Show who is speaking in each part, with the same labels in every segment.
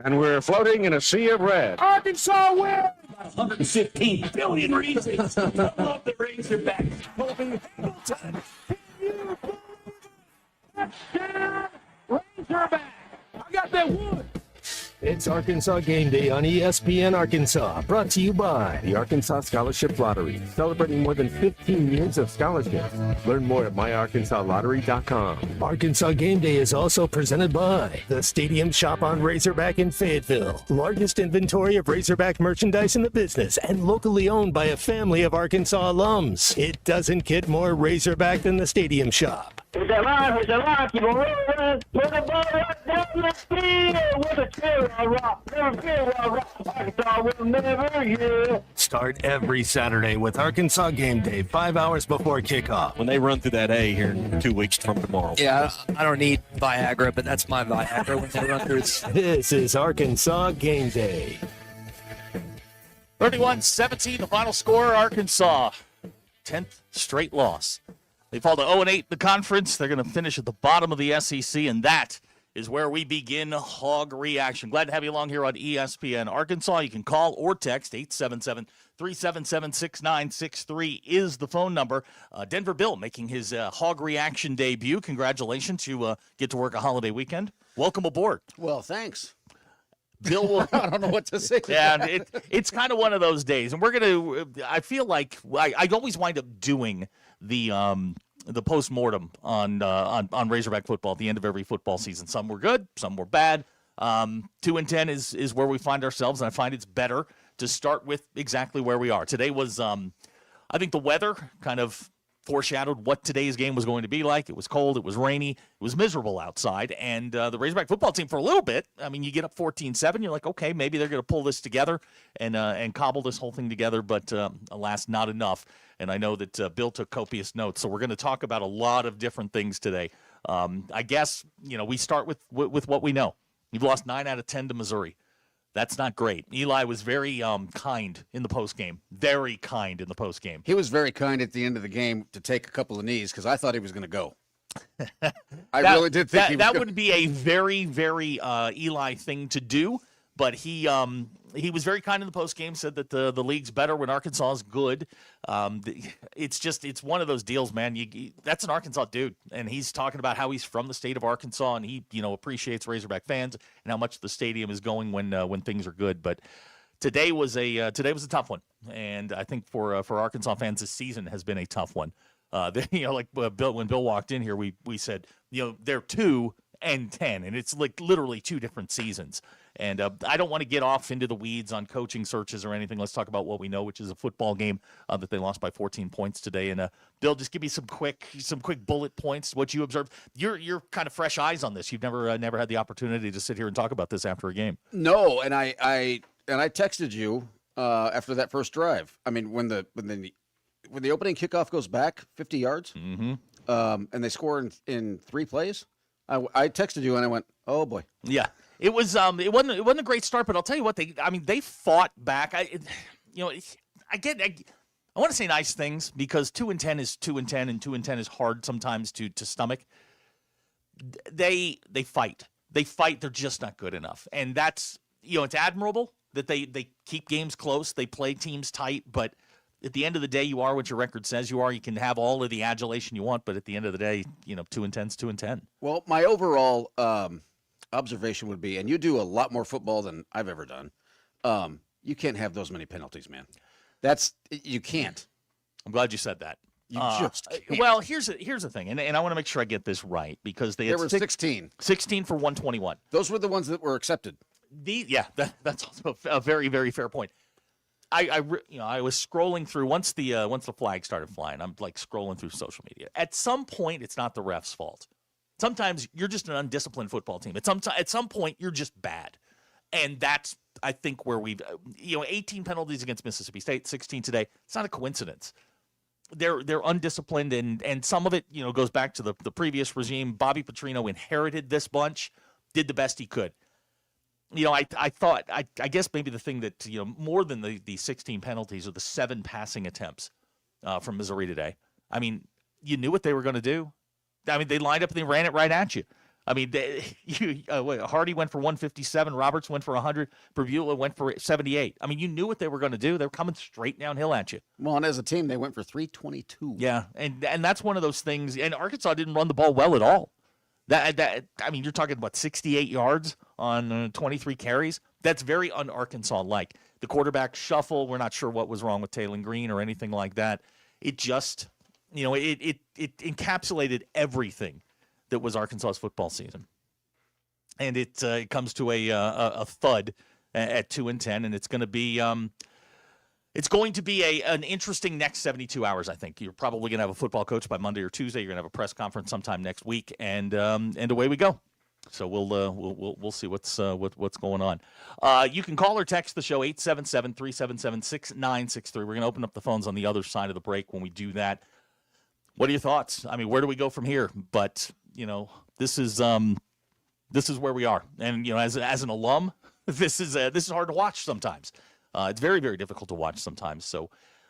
Speaker 1: And we're floating in a sea of red.
Speaker 2: Arkansas wins! 115 billion reasons. I love the Razorbacks. Colby Hamilton. Can you believe it? Touchdown, Razorback. I got that one.
Speaker 3: It's Arkansas Game Day on ESPN Arkansas, brought to you by
Speaker 1: The Arkansas Scholarship Lottery, celebrating more than 15 years of scholarships. Learn more at myarkansasLottery.com.
Speaker 3: Arkansas Game Day is also presented by the Stadium Shop on Razorback in Fayetteville, largest inventory of Razorback merchandise in the business and locally owned by a family of Arkansas alums. It doesn't get more Razorback than the Stadium Shop.
Speaker 4: Here's that line, keep on rolling, put the ball right down the field with a chair on rock, never fear on rock, Arkansas will never hear.
Speaker 3: Start every Saturday with Arkansas Game Day, 5 hours before kickoff.
Speaker 5: When they run through that A here in 2 weeks from tomorrow.
Speaker 6: Yeah, I don't need Viagra, but that's my Viagra when they run through.
Speaker 3: This is Arkansas Game Day.
Speaker 7: 31-17, the final score, Arkansas. 10th straight loss. They fall to 0-8 in the conference. They're going to finish at the bottom of the SEC, and that is where we begin Hog Reaction. Glad to have you along here on ESPN Arkansas. You can call or text 877-377-6963 is the phone number. Denver Bill making his Hog Reaction debut. Congratulations. You get to work a holiday weekend. Welcome aboard.
Speaker 8: Well, thanks.
Speaker 7: Bill will,
Speaker 8: I don't know what to say.
Speaker 7: Yeah, it's kind of one of those days. And we're going to, I feel like I always wind up doing the post-mortem on Razorback football at the end of every football season. Some were good, some were bad. 2-10 is where we find ourselves, and I find it's better to start with exactly where we are. Today was, I think the weather kind of foreshadowed what today's game was going to be like. It was cold, it was rainy, it was miserable outside, and the Razorback football team for a little bit, I mean, you get up 14-7, you're like, okay, maybe they're going to pull this together and cobble this whole thing together, but alas, not enough. And I know that Bill took copious notes, so we're going to talk about a lot of different things today. I guess, we start with what we know. You've lost 9 out of 10 to Missouri. That's not great. Eli was very kind in the postgame. Very kind in the postgame.
Speaker 8: He was very kind at the end of the game to take a couple of knees because I thought he was going to go. I really did think
Speaker 7: that would be a very, very Eli thing to do. But he was very kind in the postgame, said that the league's better when Arkansas is good. It's one of those deals, man. That's an Arkansas dude, and he's talking about how he's from the state of Arkansas, and he appreciates Razorback fans and how much the stadium is going when things are good. But today was a tough one, and I think for Arkansas fans, this season has been a tough one. Like Bill, when Bill walked in here, we said they're 2-10, and it's like literally 2 different seasons. And I don't want to get off into the weeds on coaching searches or anything. Let's talk about what we know, which is a football game that they lost by 14 points today. And Bill, just give me some quick bullet points. What you observed. You're kind of fresh eyes on this. You've never had the opportunity to sit here and talk about this after a game.
Speaker 8: No, and I texted you after that first drive. I mean, when the opening kickoff goes back 50 yards, and they score in 3 plays, I texted you and I went, oh boy,
Speaker 7: yeah. It wasn't a great start, but I'll tell you what, they fought back. I want to say nice things because 2-10 is 2-10, and 2-10 is hard sometimes to stomach. They fight. They fight. They're just not good enough, and that's it's admirable that they keep games close. They play teams tight, but at the end of the day, you are what your record says you are. You can have all of the adulation you want, but at the end of the day, 2-10 is 2-10.
Speaker 8: Well, my overall observation would be, and you do a lot more football than I've ever done, you can't have those many penalties, man. You can't.
Speaker 7: I'm glad you said that.
Speaker 8: You just can't.
Speaker 7: Well, here's the thing, and I want to make sure I get this right because there
Speaker 8: were 16.
Speaker 7: 16 for 121.
Speaker 8: Those were the ones that were accepted.
Speaker 7: That's also a very, very fair point. I was scrolling through once the flag started flying. I'm like scrolling through social media. At some point, it's not the ref's fault. Sometimes you're just an undisciplined football team. At some point, you're just bad. And that's, I think, where we've, 18 penalties against Mississippi State, 16 today. It's not a coincidence. They're undisciplined, and some of it, goes back to the previous regime. Bobby Petrino inherited this bunch, did the best he could. I thought, I guess maybe the thing that, more than the 16 penalties or the 7 passing attempts from Missouri today. I mean, you knew what they were going to do. I mean, they lined up and they ran it right at you. I mean, Hardy went for 157. Roberts went for 100. Purvula went for 78. I mean, you knew what they were going to do. They were coming straight downhill at you.
Speaker 8: Well, and as a team, they went for 322.
Speaker 7: Yeah, and that's one of those things. And Arkansas didn't run the ball well at all. I mean, you're talking, 68 yards on 23 carries? That's very un-Arkansas-like. The quarterback shuffle, we're not sure what was wrong with Taylor Green or anything like that. It just, it encapsulated everything that was Arkansas's football season. And it comes to a thud at 2-10, and it's going to be an interesting next 72 hours, I think. You're probably going to have a football coach by Monday or Tuesday. You're going to have a press conference sometime next week, and away we go. So we'll see what's going on. You can call or text the show 877-377-6963. We're going to open up the phones on the other side of the break when we do that. What are your thoughts? I mean, where do we go from here? But this is where we are, and as an alum, this is hard to watch sometimes. It's very, very difficult to watch sometimes. So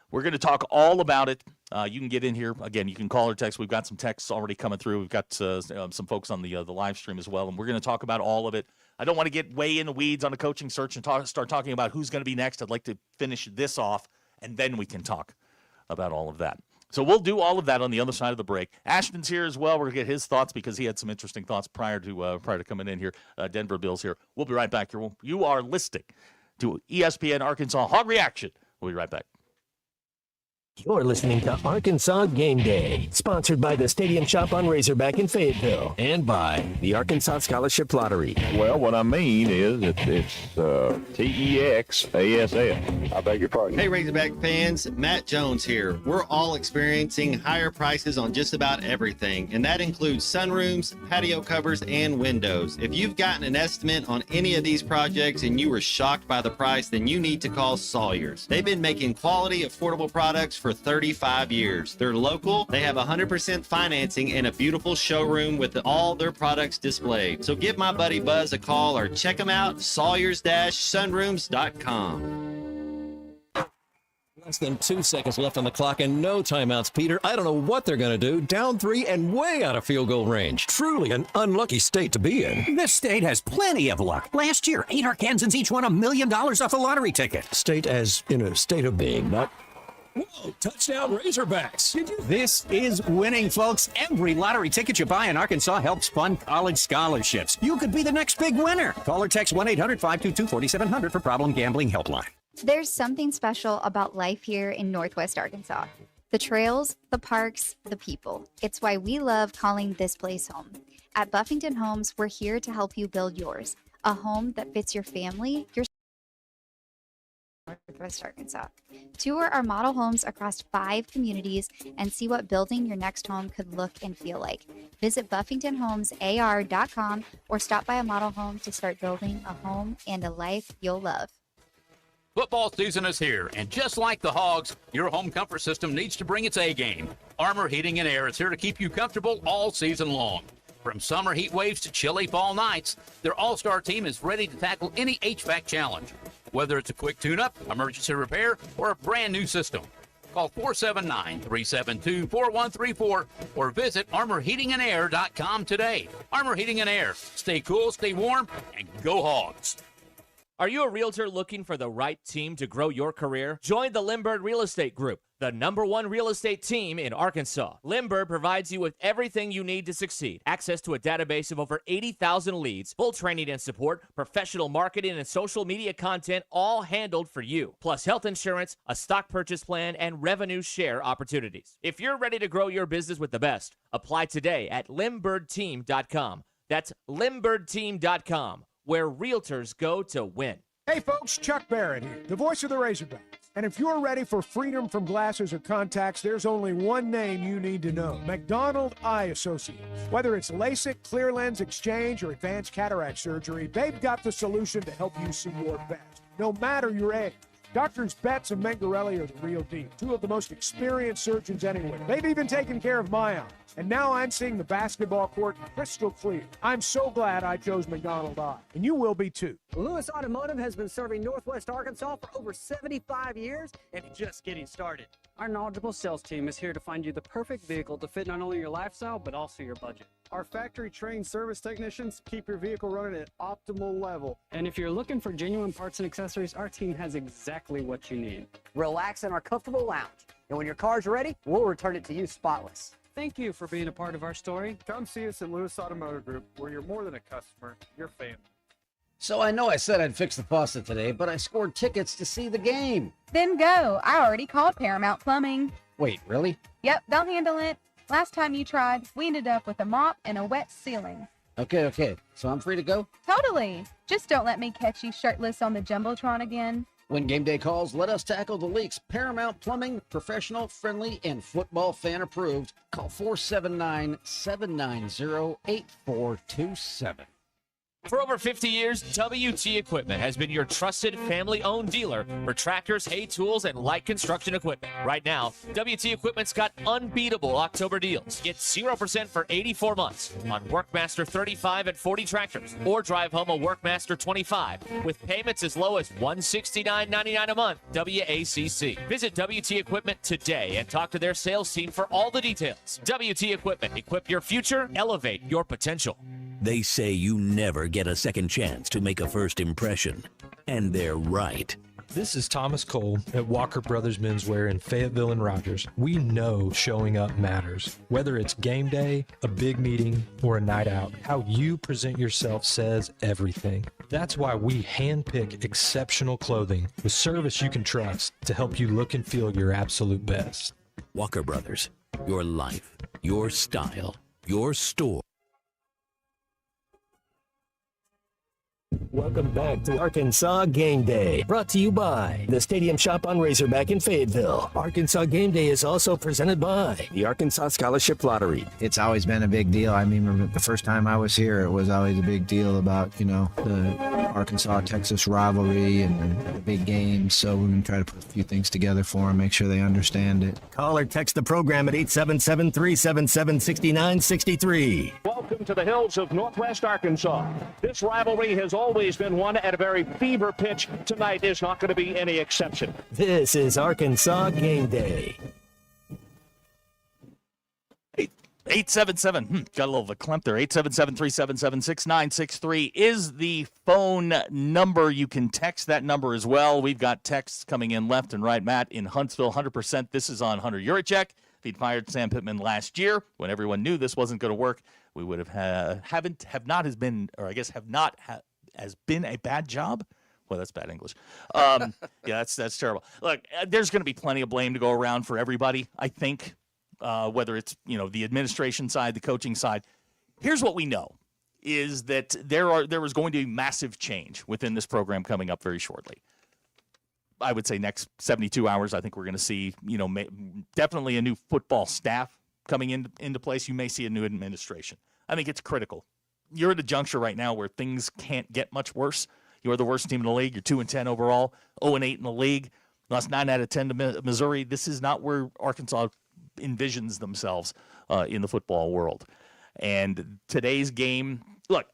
Speaker 7: we're going to talk all about it. You can get in here. Again, you can call or text. We've got some texts already coming through. We've got some folks on the live stream as well, and we're going to talk about all of it. I don't want to get way in the weeds on a coaching search and start talking about who's going to be next. I'd like to finish this off, and then we can talk about all of that. So we'll do all of that on the other side of the break. Ashton's here as well. We're going to get his thoughts because he had some interesting thoughts prior to coming in here. Denver Bill's here. We'll be right back here. You are listening to ESPN Arkansas Hog Reaction. We'll be right back.
Speaker 3: You're listening to Arkansas Game Day, sponsored by the Stadium Shop on Razorback in Fayetteville and by
Speaker 1: The Arkansas Scholarship Lottery.
Speaker 9: Well, what I mean is it's TEXASS. I beg your pardon.
Speaker 10: Hey, Razorback fans, Matt Jones here. We're all experiencing higher prices on just about everything, and that includes sunrooms, patio covers, and windows. If you've gotten an estimate on any of these projects and you were shocked by the price, then you need to call Sawyer's. They've been making quality, affordable products for 35 years. They're local, they have 100% financing, and a beautiful showroom with all their products displayed. So give my buddy Buzz a call or check them out, Sawyers-sunrooms.com.
Speaker 11: Less than 2 seconds left on the clock and no timeouts, Peter. I don't know what they're going to do. Down 3 and way out of field goal range. Truly an unlucky state to be in.
Speaker 12: This state has plenty of luck. Last year, 8 Arkansans each won $1 million off a lottery ticket.
Speaker 11: State as in a state of being, not... Whoa, touchdown Razorbacks.
Speaker 12: This is winning, folks. Every lottery ticket you buy in Arkansas helps fund college scholarships. You could be the next big winner. Call or text 1-800-522-4700 for Problem Gambling Helpline.
Speaker 13: There's something special about life here in Northwest Arkansas. The trails, the parks, the people. It's why we love calling this place home. At Buffington Homes, we're here to help you build yours. A home that fits your family, your Northwest Arkansas. Tour our model homes across 5 communities and see what building your next home could look and feel like. Visit BuffingtonHomesAR.com or stop by a model home to start building a home and a life you'll love.
Speaker 14: Football season is here, and just like the Hogs, your home comfort system needs to bring its A game. Armor Heating and Air is here to keep you comfortable all season long. From summer heat waves to chilly fall nights, their all-star team is ready to tackle any HVAC challenge. Whether it's a quick tune-up, emergency repair, or a brand new system. Call 479-372-4134 or visit ArmorHeatingandAir.com today. Armor Heating and Air. Stay cool, stay warm, and go Hogs.
Speaker 15: Are you a realtor looking for the right team to grow your career? Join the Lindbergh Real Estate Group, the #1 real estate team in Arkansas. Lindbergh provides you with everything you need to succeed. Access to a database of over 80,000 leads, full training and support, professional marketing and social media content, all handled for you. Plus health insurance, a stock purchase plan, and revenue share opportunities. If you're ready to grow your business with the best, apply today at LindberghTeam.com. That's LindberghTeam.com, where realtors go to win.
Speaker 16: Hey folks, Chuck Barrett here, the voice of the Razorbacks. And if you're ready for freedom from glasses or contacts, there's only one name you need to know: McDonald Eye Associates. Whether it's LASIK, clear lens exchange, or advanced cataract surgery, they've got the solution to help you see your best, no matter your age. Doctors Betts and Mengarelli are the real deal, 2 of the most experienced surgeons anywhere. They've even taken care of my eyes. And now I'm seeing the basketball court crystal clear. I'm so glad I chose McDonald Eye, and you will be too.
Speaker 17: Lewis Automotive has been serving Northwest Arkansas for over 75 years and just getting started. Our knowledgeable sales team is here to find you the perfect vehicle to fit not only your lifestyle, but also your budget.
Speaker 16: Our factory-trained service technicians keep your vehicle running at optimal level.
Speaker 17: And if you're looking for genuine parts and accessories, our team has exactly what you need.
Speaker 18: Relax in our comfortable lounge. And when your car's ready, we'll return it to you spotless.
Speaker 17: Thank you for being a part of our story.
Speaker 16: Come see us at Lewis Automotive Group, where you're more than a customer, you're family.
Speaker 8: So I know I said I'd fix the faucet today, but I scored tickets to see the game.
Speaker 19: Then go. I already called Paramount Plumbing.
Speaker 8: Wait, really?
Speaker 19: Yep, they'll handle it. Last time you tried, we ended up with a mop and a wet ceiling.
Speaker 8: Okay. So I'm free to go?
Speaker 19: Totally. Just don't let me catch you shirtless on the Jumbotron again.
Speaker 8: When game day calls, let us tackle the leaks. Paramount Plumbing, professional, friendly, and football fan approved. Call 479-790-8427.
Speaker 15: For over 50 years, WT Equipment has been your trusted family-owned dealer for tractors, hay tools, and light construction equipment. Right now, WT Equipment's got unbeatable October deals. Get 0% for 84 months on Workmaster 35 and 40 tractors, or drive home a Workmaster 25 with payments as low as $169.99 a month. WACC. Visit WT Equipment today and talk to their sales team for all the details. WT Equipment. Equip your future. Elevate your potential.
Speaker 20: They say you never get a second chance to make a first impression. And they're right.
Speaker 21: This is Thomas Cole at Walker Brothers Menswear in Fayetteville and Rogers. We know showing up matters. Whether it's game day, a big meeting, or a night out, how you present yourself says everything. That's why we handpick exceptional clothing with service you can trust to help you look and feel your absolute best.
Speaker 20: Walker Brothers, your life, your style, your store.
Speaker 3: Welcome back to Arkansas Game Day, brought to you by the Stadium Shop on Razorback in Fayetteville. Arkansas Game Day is also presented by
Speaker 1: the Arkansas Scholarship Lottery.
Speaker 22: It's always been a big deal. I mean, the first time I was here, it was always a big deal about, the Arkansas-Texas rivalry and the big games. So we're going to try to put a few things together for them, make sure they understand it.
Speaker 3: Call or text the program at 877-377-6963.
Speaker 16: Welcome to the hills of Northwest Arkansas. This rivalry has always been won at a very fever pitch. Tonight is not going to be any exception.
Speaker 3: This is Arkansas Game Day.
Speaker 7: 877, got a little verklempt there. 877-377-6963 is the phone number. You can text that number as well. We've got texts coming in left and right. Matt in Huntsville, 100%. This is on Hunter Yurichek. If he'd fired Sam Pittman last year, when everyone knew this wasn't going to work, we would have has been a bad job. Well, that's bad English. Yeah, that's terrible. Look, there's going to be plenty of blame to go around for everybody, I think. Whether it's the administration side, the coaching side. Here's what we know is that there is going to be massive change within this program coming up very shortly. I would say next 72 hours, I think we're going to see definitely a new football staff coming into place. You may see a new administration. I think it's critical. You're at a juncture right now where things can't get much worse. You're the worst team in the league. You're 2-10 overall, 0-8 in the league. Lost 9 out of 10 to Missouri. This is not where Arkansas envisions themselves in the football world. And today's game, look,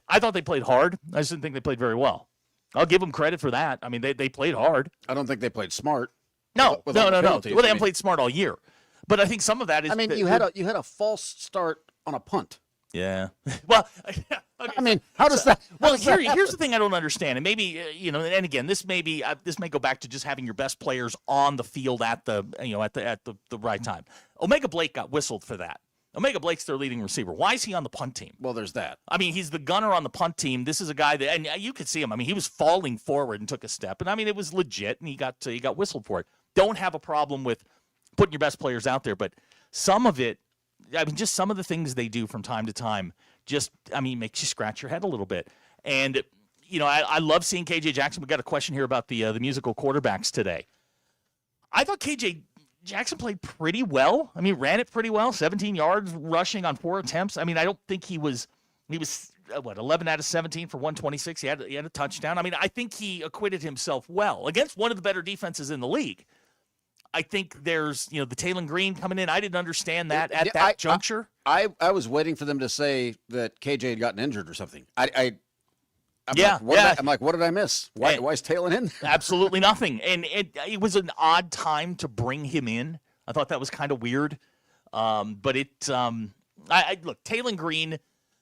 Speaker 7: I thought they played hard. I just didn't think they played very well. I'll give them credit for that. I mean, they played hard.
Speaker 8: I don't think they played smart.
Speaker 7: No. Well, they haven't played smart all year. But I think some of that is.
Speaker 8: I mean, you had a false start on a punt.
Speaker 7: Yeah. Well, okay.
Speaker 8: I mean, how does that?
Speaker 7: Here's the thing I don't understand, and maybe and again, this may go back to just having your best players on the field at the right time. Omega Blake got whistled for that. Omega Blake's their leading receiver. Why is he on the punt team?
Speaker 8: Well, there's that.
Speaker 7: I mean, he's the gunner on the punt team. This is a guy that, and you could see him. I mean, he was falling forward and took a step, and I mean, it was legit, and he got whistled for it. Don't have a problem with putting your best players out there, but some of it. I mean, just some of the things they do from time to time makes you scratch your head a little bit. And, I love seeing KJ Jackson. We got a question here about the musical quarterbacks today. I thought KJ Jackson played pretty well. I mean, ran it pretty well, 17 yards rushing on 4 attempts. I mean, I don't think he was 11 out of 17 for 126. He had a touchdown. I mean, I think he acquitted himself well against one of the better defenses in the league. I think there's, the Taylon Green coming in. I didn't understand that at that juncture.
Speaker 8: I was waiting for them to say that KJ had gotten injured or something. I'm like, what did I miss? Why is Taylon in there?
Speaker 7: Absolutely nothing. And it was an odd time to bring him in I thought that was kind of weird. But look, Taylon Green,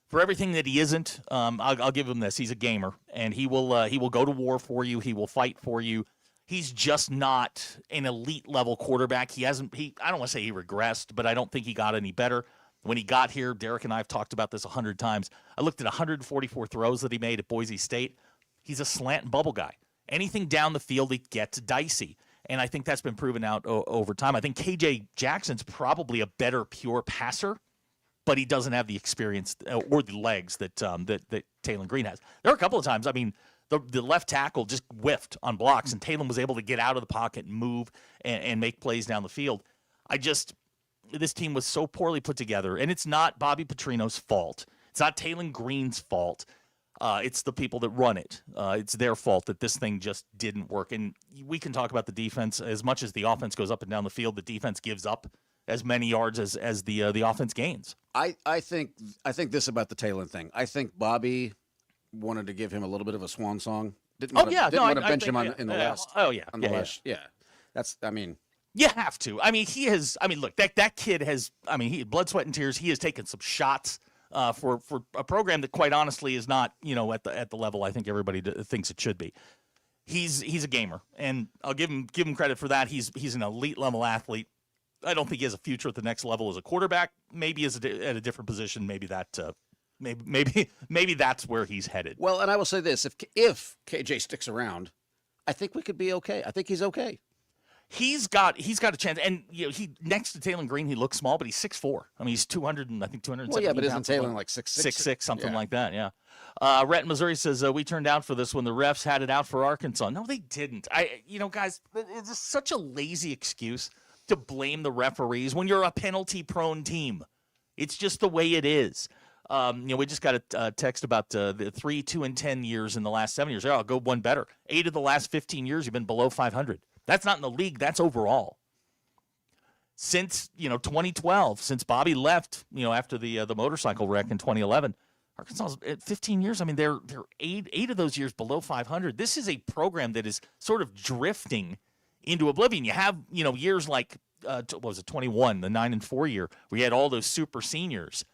Speaker 7: for everything that he isn't, I'll give him this. He's a gamer, and he will go to war for you. He will fight for you. He's just not an elite level quarterback. I don't want to say he regressed, but I don't think he got any better. When he got here, Derek and I have talked about this 100 times. I looked at 144 throws that he made at Boise State. He's a slant and bubble guy. Anything down the field, it gets dicey. And I think that's been proven out over time. I think KJ Jackson's probably a better pure passer, but he doesn't have the experience or the legs that Taylon Green has. There are a couple of times, the left tackle just whiffed on blocks, and Taylon was able to get out of the pocket and move and make plays down the field. This team was so poorly put together, and it's not Bobby Petrino's fault. It's not Taylon Green's fault. It's the people that run it. It's their fault that this thing just didn't work. And we can talk about the defense. As much as the offense goes up and down the field, the defense gives up as many yards as the offense gains.
Speaker 8: I think this about the Taylon thing. I think Bobby wanted to give him a little bit of a swan song. Didn't want to bench him in the last.
Speaker 7: Oh yeah,
Speaker 8: That's.
Speaker 7: You have to. He has. Look, that kid has. He had blood, sweat, and tears. He has taken some shots for a program that, quite honestly, is not at the level I think everybody thinks it should be. He's a gamer, and I'll give him credit for that. He's an elite level athlete. I don't think he has a future at the next level as a quarterback. Maybe at a different position. Maybe that. Maybe that's where he's headed.
Speaker 8: Well, and I will say this: if KJ sticks around, I think we could be okay. I think he's okay.
Speaker 7: He's got a chance, and he next to Taylon Green, he looks small, but he's 6'4". He's 270
Speaker 8: Well, yeah, but isn't
Speaker 7: pounds.
Speaker 8: Taylon like 6'6"?
Speaker 7: 6'6", something like that, yeah. Rhett in Missouri says, we turned out for this when the refs had it out for Arkansas. No, they didn't. Guys, it's just such a lazy excuse to blame the referees when you're a penalty-prone team. It's just the way it is. We just got a text about the 3, 2, and 10 years in the last 7 years. I'll go one better. 8 of the last 15 years, you've been below 500. That's not in the league. That's overall. Since 2012, since Bobby left, after the motorcycle wreck in 2011, Arkansas's at 15 years. They're 8 of those years below 500. This is a program that is sort of drifting into oblivion. You have years like 21, the 9-4 year, where you had all those super seniors.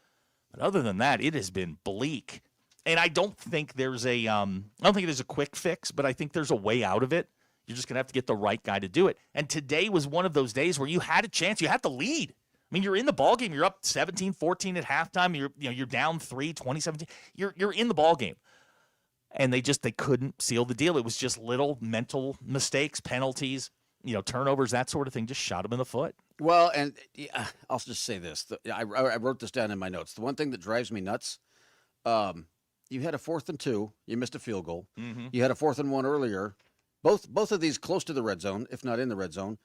Speaker 7: But other than that, it has been bleak. And I don't think there's a quick fix, but I think there's a way out of it. You're just going to have to get the right guy to do it. And today was one of those days where you had a chance. You had the lead. You're in the ballgame. You're up 17-14 at halftime. You're down 3, 20-17. You're in the ballgame. And they couldn't seal the deal. It was just little mental mistakes, penalties, turnovers, that sort of thing. Just shot him in the foot.
Speaker 8: Well, and I'll just say this. I wrote this down in my notes. The one thing that drives me nuts, you had a 4th and 2. You missed a field goal.
Speaker 7: Mm-hmm.
Speaker 8: You had a 4th and 1 earlier. Both of these close to the red zone, if not in the red zone,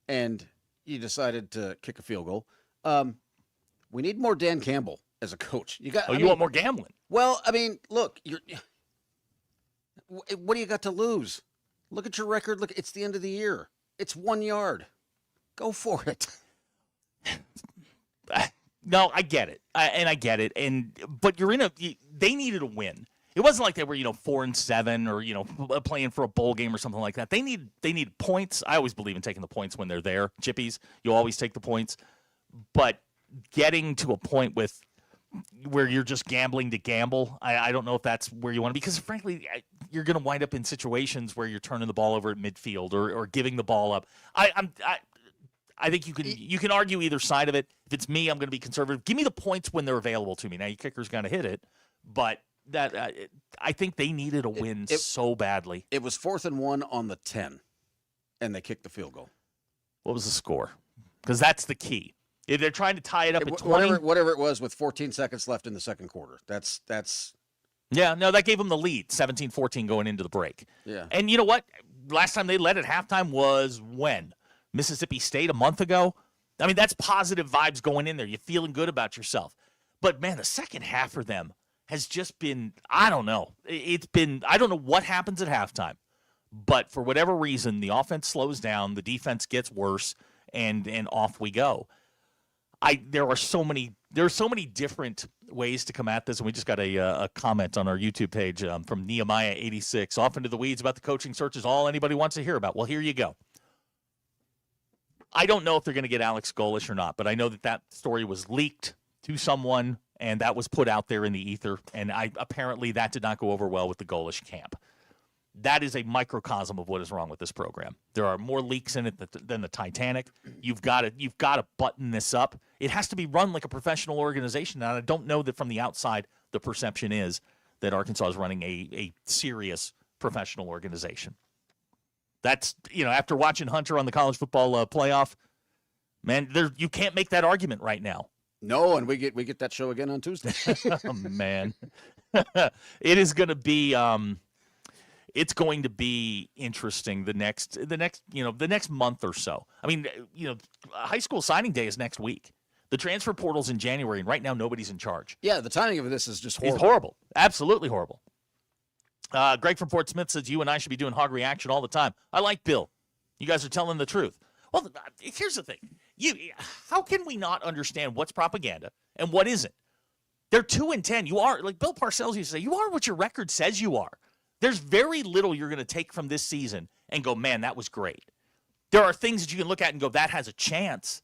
Speaker 8: and you decided to kick a field goal. We need more Dan Campbell as a coach. You
Speaker 7: want more gambling?
Speaker 8: Well, look, what do you got to lose? Look at your record. Look, it's the end of the year. It's 1 yard. Go for it.
Speaker 7: No, I get it, I get it, but they needed a win. It wasn't like they were 4-7 or playing for a bowl game or something like that. They need points. I always believe in taking the points when they're there. Chippies, you always take the points, but getting to a point where you're just gambling to gamble, I don't know if that's where you want to be, because frankly, you're going to wind up in situations where you're turning the ball over at midfield or giving the ball up. I think you can argue either side of it. If it's me, I'm going to be conservative. Give me the points when they're available to me. Now, your kicker's going to hit it, but I think they needed a win so badly.
Speaker 8: It was 4th and 1 on the 10, and they kicked the field goal.
Speaker 7: What was the score? Because that's the key. If they're trying to tie it up at 20.
Speaker 8: Whatever it was with 14 seconds left in the second quarter. That's.
Speaker 7: Yeah, no, that gave them the lead, 17-14 going into the break.
Speaker 8: Yeah.
Speaker 7: And you know what? Last time they led at halftime was when? Mississippi State a month ago? That's positive vibes going in there. You're feeling good about yourself. But, man, the second half for them has just been, I don't know. I don't know what happens at halftime. But for whatever reason, the offense slows down, the defense gets worse, and off we go. There are so many different ways to come at this, and we just got a comment on our YouTube page from Nehemiah86. Off into the weeds about the coaching search is all anybody wants to hear about. Well, here you go. I don't know if they're going to get Alex Golesh or not, but I know that story was leaked to someone, and that was put out there in the ether, and apparently that did not go over well with the Golesh camp. That is a microcosm of what is wrong with this program. There are more leaks in it than the Titanic. You've got to button this up. It has to be run like a professional organization, and I don't know that from the outside the perception is that Arkansas is running a serious professional organization. That's, after watching Hunter on the college football playoff, man, you can't make that argument right now.
Speaker 8: No, and we get that show again on Tuesday.
Speaker 7: Oh, man. It is going to be it's going to be interesting the next month or so. I mean, high school signing day is next week. The transfer portal's in January, and right now nobody's in charge.
Speaker 8: Yeah, the timing of this is just horrible.
Speaker 7: It's horrible. Absolutely horrible. Greg from Fort Smith says you and I should be doing hog reaction all the time. I like Bill. You guys are telling the truth. Well, here's the thing. How can we not understand what's propaganda and what isn't? They're 2-10. You are, like Bill Parcells used to say, you are what your record says you are. There's very little you're going to take from this season and go, man, that was great. There are things that you can look at and go, that has a chance.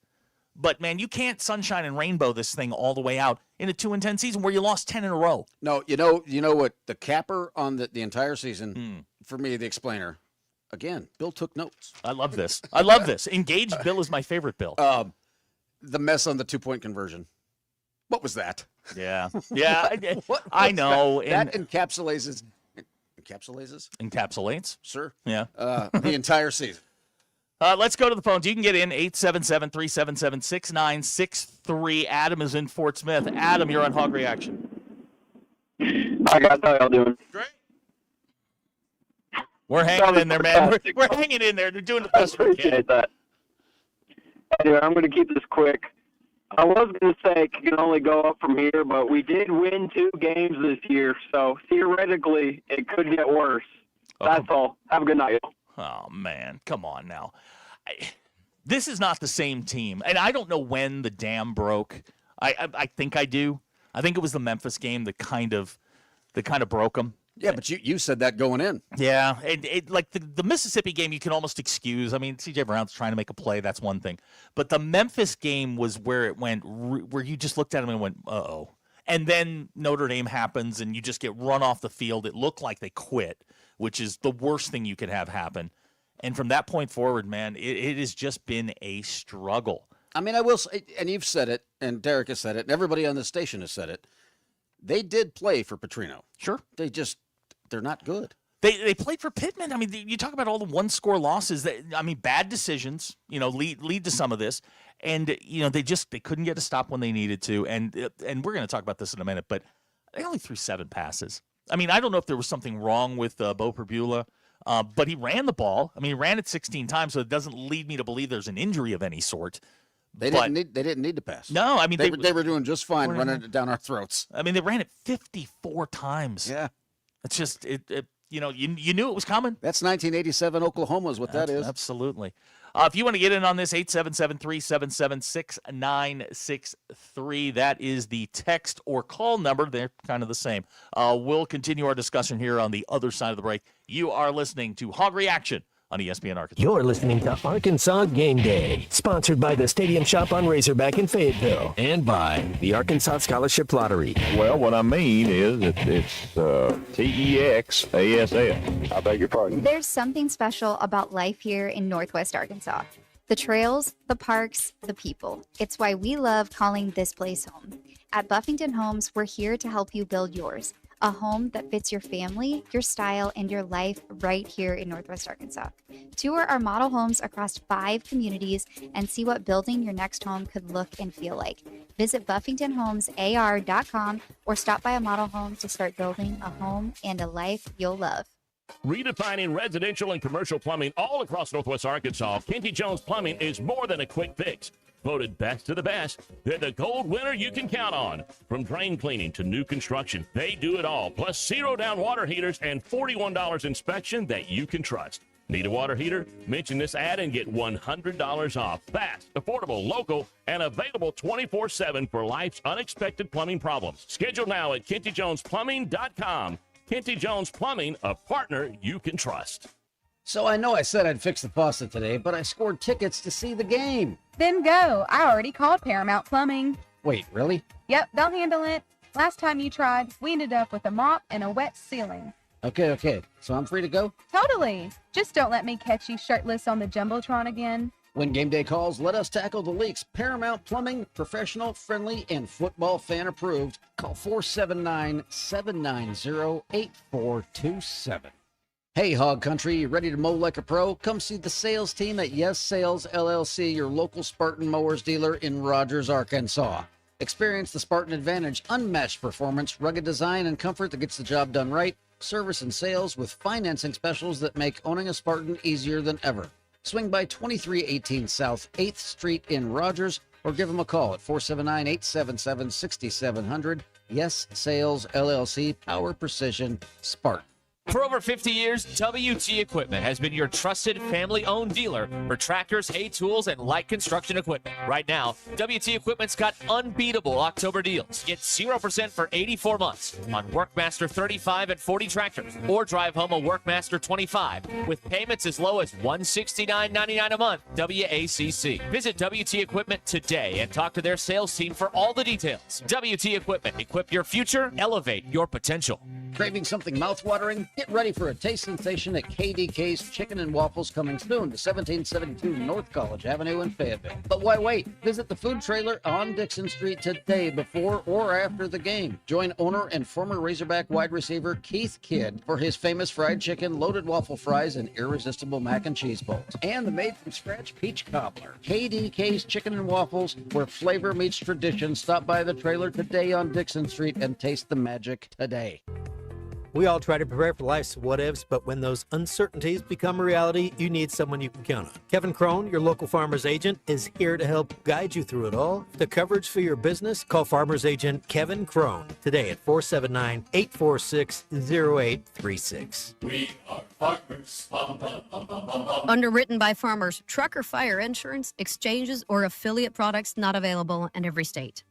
Speaker 7: But, man, you can't sunshine and rainbow this thing all the way out in a 2-10 season where you lost 10 in a row.
Speaker 8: No, you know what? The capper on the entire season, for me, the explainer, again, Bill took notes.
Speaker 7: I love this. I love this. Engaged Bill is my favorite Bill.
Speaker 8: The mess on the 2-point conversion. What was that?
Speaker 7: Yeah. Yeah, I know.
Speaker 8: That encapsulates?
Speaker 7: Encapsulates?
Speaker 8: Sure.
Speaker 7: Yeah.
Speaker 8: The entire season.
Speaker 7: Let's go to the phones. You can get in 877-377-6963. Adam is in Fort Smith. Adam, you're on Hog Reaction.
Speaker 2: Hi, guys. How y'all doing?
Speaker 7: Great. We're hanging in there, man. We're hanging in there. They're doing the best we can.
Speaker 2: Appreciate that. Anyway, I'm going to keep this quick. I was going to say it can only go up from here, but we did win 2 games this year, so theoretically it could get worse. That's all. Have a good night.
Speaker 7: Oh, man. Come on now. This is not the same team. And I don't know when the dam broke. I think I do. I think it was the Memphis game that kind of broke them.
Speaker 8: Yeah, but you said that going in.
Speaker 7: Yeah, like the Mississippi game, you can almost excuse. I mean, C.J. Brown's trying to make a play. That's one thing. But the Memphis game was where it went, where you just looked at him and went, uh-oh. And then Notre Dame happens, and you just get run off the field. It looked like they quit, which is the worst thing you could have happen. And from that point forward, man, it has just been a struggle.
Speaker 8: I mean, I will say, and you've said it, and Derek has said it, and everybody on the station has said it. They did play for Petrino.
Speaker 7: Sure.
Speaker 8: They're not good.
Speaker 7: They played for Pittman. I mean, you talk about all the one-score losses. Bad decisions, lead to some of this. And, they couldn't get a stop when they needed to. And we're going to talk about this in a minute, but they only threw 7 passes. I mean, I don't know if there was something wrong with Bo Perbula, but he ran the ball. I mean, he ran it 16 times, so it doesn't lead me to believe there's an injury of any sort.
Speaker 8: They didn't need to pass.
Speaker 7: No, I mean,
Speaker 8: they were doing just fine running it down our throats.
Speaker 7: I mean, they ran it 54 times.
Speaker 8: Yeah.
Speaker 7: It's just, you knew it was coming.
Speaker 8: That's 1987 Oklahoma is what that is.
Speaker 7: Absolutely. If you want to get in on this, 877-377-6963. That is the text or call number. They're kind of the same. We'll continue our discussion here on the other side of the break. You are listening to Hog Reaction on ESPN Arkansas.
Speaker 3: You're listening to Arkansas Game Day, sponsored by the Stadium Shop on Razorback in Fayetteville and by the Arkansas Scholarship Lottery.
Speaker 9: Well, what I mean is it's TEXASS. I beg your pardon.
Speaker 13: There's something special about life here in Northwest Arkansas. The trails, the parks, the people. It's why we love calling this place home. At Buffington Homes, we're here to help you build yours. A home that fits your family, your style, and your life right here in Northwest Arkansas. Tour our model homes across 5 communities and see what building your next home could look and feel like. Visit BuffingtonHomesAR.com or stop by a model home to start building a home and a life you'll love.
Speaker 4: Redefining residential and commercial plumbing all across Northwest Arkansas, Kenty Jones Plumbing is more than a quick fix. Voted best of the best, they're the gold winner you can count on. From drain cleaning to new construction, they do it all. Plus zero-down water heaters and $41 inspection that you can trust. Need a water heater? Mention this ad and get $100 off. Fast, affordable, local, and available 24/7 for life's unexpected plumbing problems. Schedule now at KentyJonesPlumbing.com. Kenty Jones Plumbing, a partner you can trust.
Speaker 8: So I know I said I'd fix the faucet today, but I scored tickets to see the game.
Speaker 19: Then go. I already called Paramount Plumbing.
Speaker 8: Wait, really?
Speaker 19: Yep, they'll handle it. Last time you tried, we ended up with a mop and a wet ceiling.
Speaker 8: Okay. So I'm free to go?
Speaker 19: Totally. Just don't let me catch you shirtless on the Jumbotron again.
Speaker 8: When game day calls, let us tackle the leaks. Paramount Plumbing, professional, friendly, and football fan approved. Call 479-790-8427. Hey, Hog Country, you ready to mow like a pro? Come see the sales team at Yes Sales LLC, your local Spartan mowers dealer in Rogers, Arkansas. Experience the Spartan Advantage, unmatched performance, rugged design, and comfort that gets the job done right. Service and sales with financing specials that make owning a Spartan easier than ever. Swing by 2318 South 8th Street in Rogers or give them a call at 479-877-6700. Yes Sales LLC, Power Precision, Spartan.
Speaker 15: For over 50 years, WT Equipment has been your trusted family-owned dealer for tractors, hay tools, and light construction equipment. Right now, WT Equipment's got unbeatable October deals. Get 0% for 84 months on Workmaster 35 and 40 tractors, or drive home a Workmaster 25 with payments as low as $169.99 a month. WACC. Visit WT Equipment today and talk to their sales team for all the details. WT Equipment. Equip your future. Elevate your potential.
Speaker 8: Craving something mouth-watering? Get ready for a taste sensation at KDK's Chicken and Waffles coming soon to 1772 North College Avenue in Fayetteville. But why wait? Visit the food trailer on Dixon Street today before or after the game. Join owner and former Razorback wide receiver Keith Kidd for his famous fried chicken, loaded waffle fries, and irresistible mac and cheese bowls. And the made-from-scratch peach cobbler. KDK's Chicken and Waffles, where flavor meets tradition. Stop by the trailer today on Dixon Street and taste the magic today.
Speaker 5: We all try to prepare for life's what-ifs, but when those uncertainties become a reality, you need someone you can count on. Kevin Crone, your local farmer's agent, is here to help guide you through it all. The coverage for your business, call farmer's agent Kevin Crone today at 479-846-0836.
Speaker 6: We are farmers.
Speaker 23: Underwritten by farmers. Truck or fire insurance, exchanges, or affiliate products not available in every state.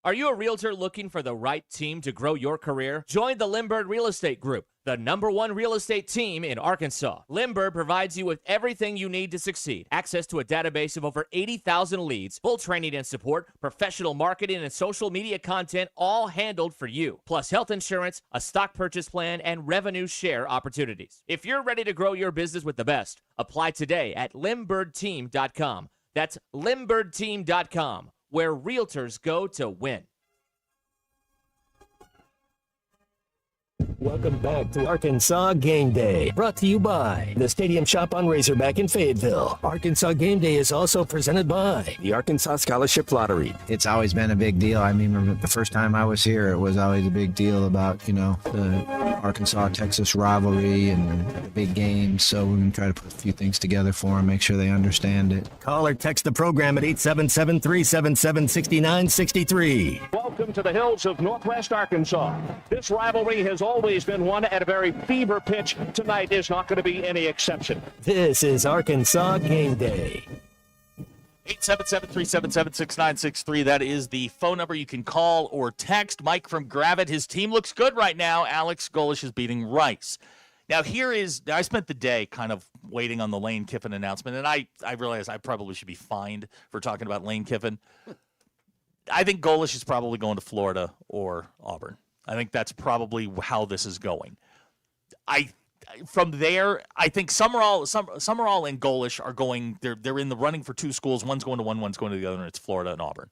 Speaker 15: Are you a realtor looking for the right team to grow your career? Join the Limbird Real Estate Group, the #1 real estate team in Arkansas. Limbird provides you with everything you need to succeed. Access to a database of over 80,000 leads, full training and support, professional marketing and social media content, all handled for you. Plus health insurance, a stock purchase plan, and revenue share opportunities. If you're ready to grow your business with the best, apply today at limbirdteam.com. That's limbirdteam.com. where realtors go to win.
Speaker 3: Welcome back to Arkansas Game Day, brought to you by the Stadium Shop on Razorback in Fayetteville. Arkansas Game Day is also presented by
Speaker 1: the Arkansas Scholarship Lottery.
Speaker 22: It's always been a big deal. I remember the first time I was here, it was always a big deal about, the Arkansas-Texas rivalry and the big games. So we're going to try to put a few things together for them, make sure they understand it.
Speaker 3: Call or text the program at 877-377-6963.
Speaker 24: Welcome to the hills of Northwest Arkansas. This rivalry has always been won at a very fever pitch. Tonight is not going to be any exception.
Speaker 3: This is Arkansas Game Day.
Speaker 7: 877-377-6963. That is the phone number you can call or text. Mike from Gravett. His team looks good right now. Alex Golish is beating Rice. Now, I spent the day kind of waiting on the Lane Kiffin announcement, and I realized I probably should be fined for talking about Lane Kiffin. I think Golish is probably going to Florida or Auburn. I think that's probably how this is going. From there, I think Summerall and Golish are going. They're in the running for two schools. One's going to one, one's going to the other, and it's Florida and Auburn.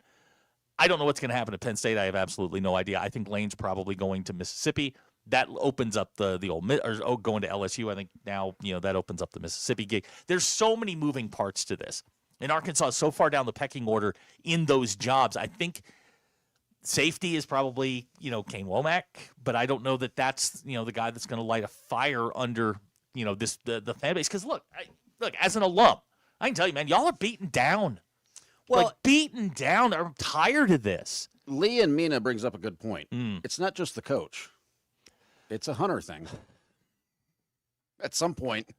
Speaker 7: I don't know what's going to happen at Penn State. I have absolutely no idea. I think Lane's probably going to Mississippi. That opens up the old going to LSU. I think now that opens up the Mississippi gig. There's so many moving parts to this, and Arkansas is so far down the pecking order in those jobs. I think safety is probably, Kane Womack, but I don't know that that's, the guy that's going to light a fire under, the fan base. Because look, as an alum, I can tell you, man, y'all are beaten down. Well, beaten down. I'm tired of this.
Speaker 8: Lee and Mina brings up a good point. It's not just the coach. It's a Hunter thing. At some point.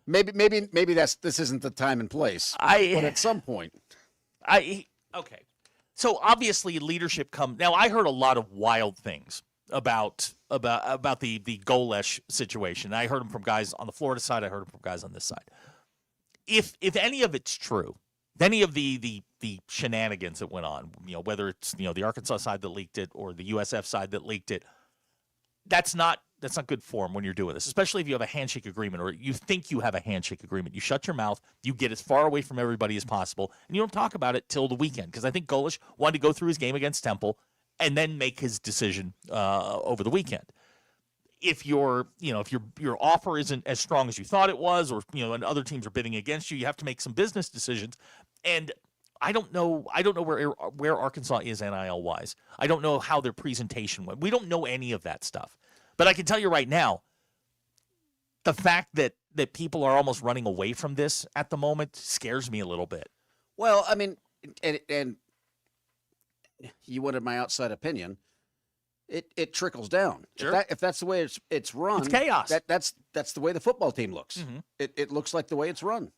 Speaker 8: maybe this isn't the time and place. But at some point.
Speaker 7: Okay. So obviously leadership now I heard a lot of wild things about the Golesh situation. I heard them from guys on the Florida side. I heard them from guys on this side. If any of it's true, any of the shenanigans that went on, whether it's the Arkansas side that leaked it or the USF side that leaked it, that's not good form when you're doing this, especially if you have a handshake agreement or you think you have a handshake agreement. You shut your mouth, you get as far away from everybody as possible, and you don't talk about it till the weekend. Because I think Golesh wanted to go through his game against Temple and then make his decision over the weekend. If your offer isn't as strong as you thought it was, or and other teams are bidding against you, you have to make some business decisions. And I don't know where Arkansas is NIL wise. I don't know how their presentation went. We don't know any of that stuff. But I can tell you right now, the fact that people are almost running away from this at the moment scares me a little bit.
Speaker 8: Well, I mean, and you wanted my outside opinion. It trickles down.
Speaker 7: Sure.
Speaker 8: If that's the way it's run,
Speaker 7: it's chaos.
Speaker 8: That's the way the football team looks.
Speaker 7: Mm-hmm.
Speaker 8: It looks like the way it's run.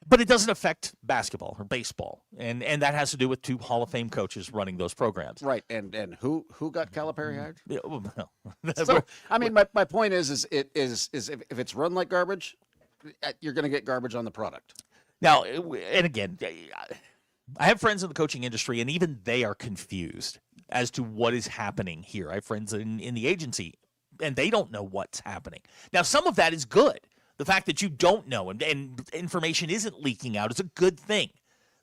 Speaker 7: But it doesn't affect basketball or baseball, and that has to do with two Hall of Fame coaches running those programs.
Speaker 8: Right, and who got Calipari hired?
Speaker 7: Yeah, well, no.
Speaker 8: So I mean, my point is if it's run like garbage, you're going to get garbage on the product.
Speaker 7: Now, and again, I have friends in the coaching industry, and even they are confused as to what is happening here. I have friends in the agency, and they don't know what's happening. Now, some of that is good. The fact that you don't know and information isn't leaking out is a good thing.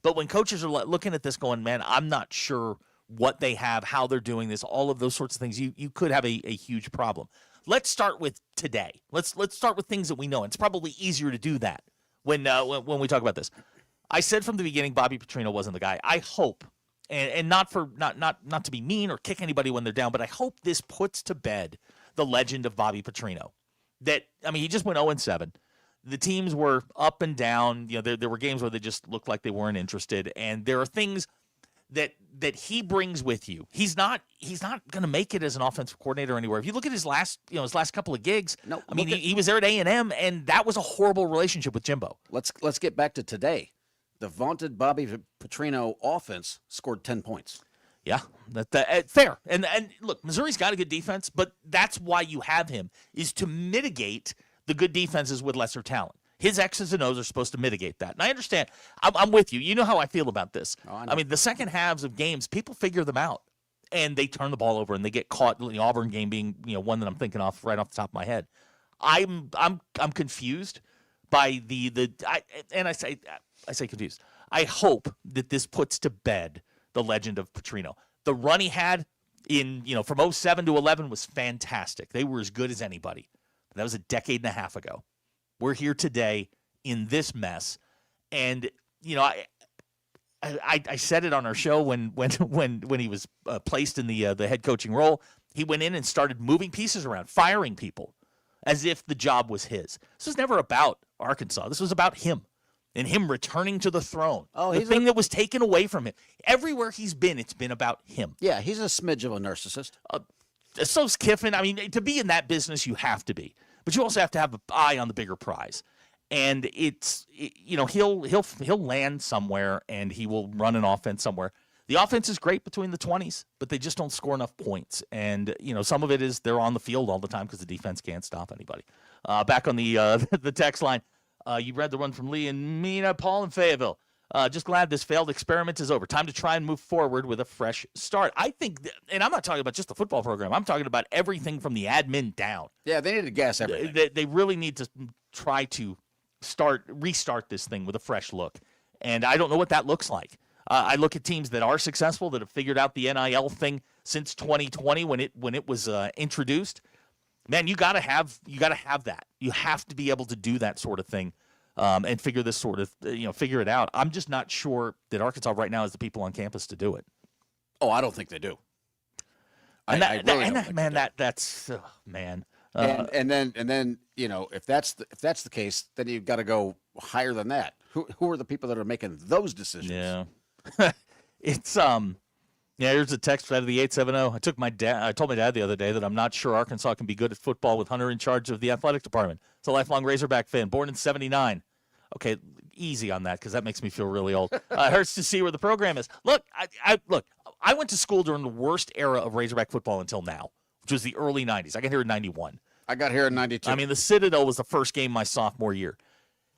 Speaker 7: But when coaches are looking at this going, man, I'm not sure what they have, how they're doing this, all of those sorts of things, you could have a huge problem. Let's start with today. Let's start with things that we know. It's probably easier to do that when we talk about this. I said from the beginning Bobby Petrino wasn't the guy. I hope, and not to be mean or kick anybody when they're down, but I hope this puts to bed the legend of Bobby Petrino. He just went 0-7. The teams were up and down. There were games where they just looked like they weren't interested. And there are things that he brings with you. He's not going to make it as an offensive coordinator anywhere. If you look at his last couple of gigs, he was there at A&M, and that was a horrible relationship with Jimbo.
Speaker 8: Let's get back to today. The vaunted Bobby Petrino offense scored 10 points.
Speaker 7: Yeah, fair. And look, Missouri's got a good defense, but that's why you have him, is to mitigate the good defenses with lesser talent. His X's and O's are supposed to mitigate that. And I understand. I'm with you. You know how I feel about this. I mean, the second halves of games, people figure them out, and they turn the ball over, and they get caught. The Auburn game being one that I'm thinking of right off the top of my head. I'm confused by I say confused. I hope that this puts to bed the legend of Petrino. The run he had from 07 to 11 was fantastic. They were as good as anybody. That was a decade and a half ago. We're here today in this mess, and I said it on our show when he was placed in the head coaching role. He went in and started moving pieces around, firing people, as if the job was his. This was never about Arkansas. This was about him. And him returning to the throne. Oh, the thing that was taken away from him. Everywhere he's been, it's been about him.
Speaker 8: Yeah, he's a smidge of a narcissist.
Speaker 7: So's Kiffin. I mean, to be in that business, you have to be. But you also have to have an eye on the bigger prize. And he'll land somewhere, and he will run an offense somewhere. The offense is great between the 20s, but they just don't score enough points. And, some of it is they're on the field all the time because the defense can't stop anybody. Back on the text line. You read the one from Lee and Mina, Paul, and Fayetteville. Just glad this failed experiment is over. Time to try and move forward with a fresh start. I think, and I'm not talking about just the football program. I'm talking about everything from the admin down.
Speaker 8: Yeah, they need to gas everything.
Speaker 7: They really need to try to restart this thing with a fresh look. And I don't know what that looks like. I look at teams that are successful, that have figured out the NIL thing since 2020 when it was introduced. Man, you gotta have that. You have to be able to do that sort of thing, and figure this sort of figure it out. I'm just not sure that Arkansas right now has the people on campus to do it.
Speaker 8: Oh, I don't think they do.
Speaker 7: And
Speaker 8: I really don't think
Speaker 7: man,
Speaker 8: they do.
Speaker 7: that's man.
Speaker 8: And then if that's the case, then you've got to go higher than that. Who are the people that are making those decisions?
Speaker 7: Yeah, it's Yeah, here's a text out of the 870. I told my dad the other day that I'm not sure Arkansas can be good at football with Hunter in charge of the athletic department. It's a lifelong Razorback fan, born in '79. Okay, easy on that because that makes me feel really old. Hurts to see where the program is. Look, I went to school during the worst era of Razorback football until now. which was the early 90s. I got here in 91.
Speaker 8: I got here in 92.
Speaker 7: I mean, the Citadel was the first game my sophomore year.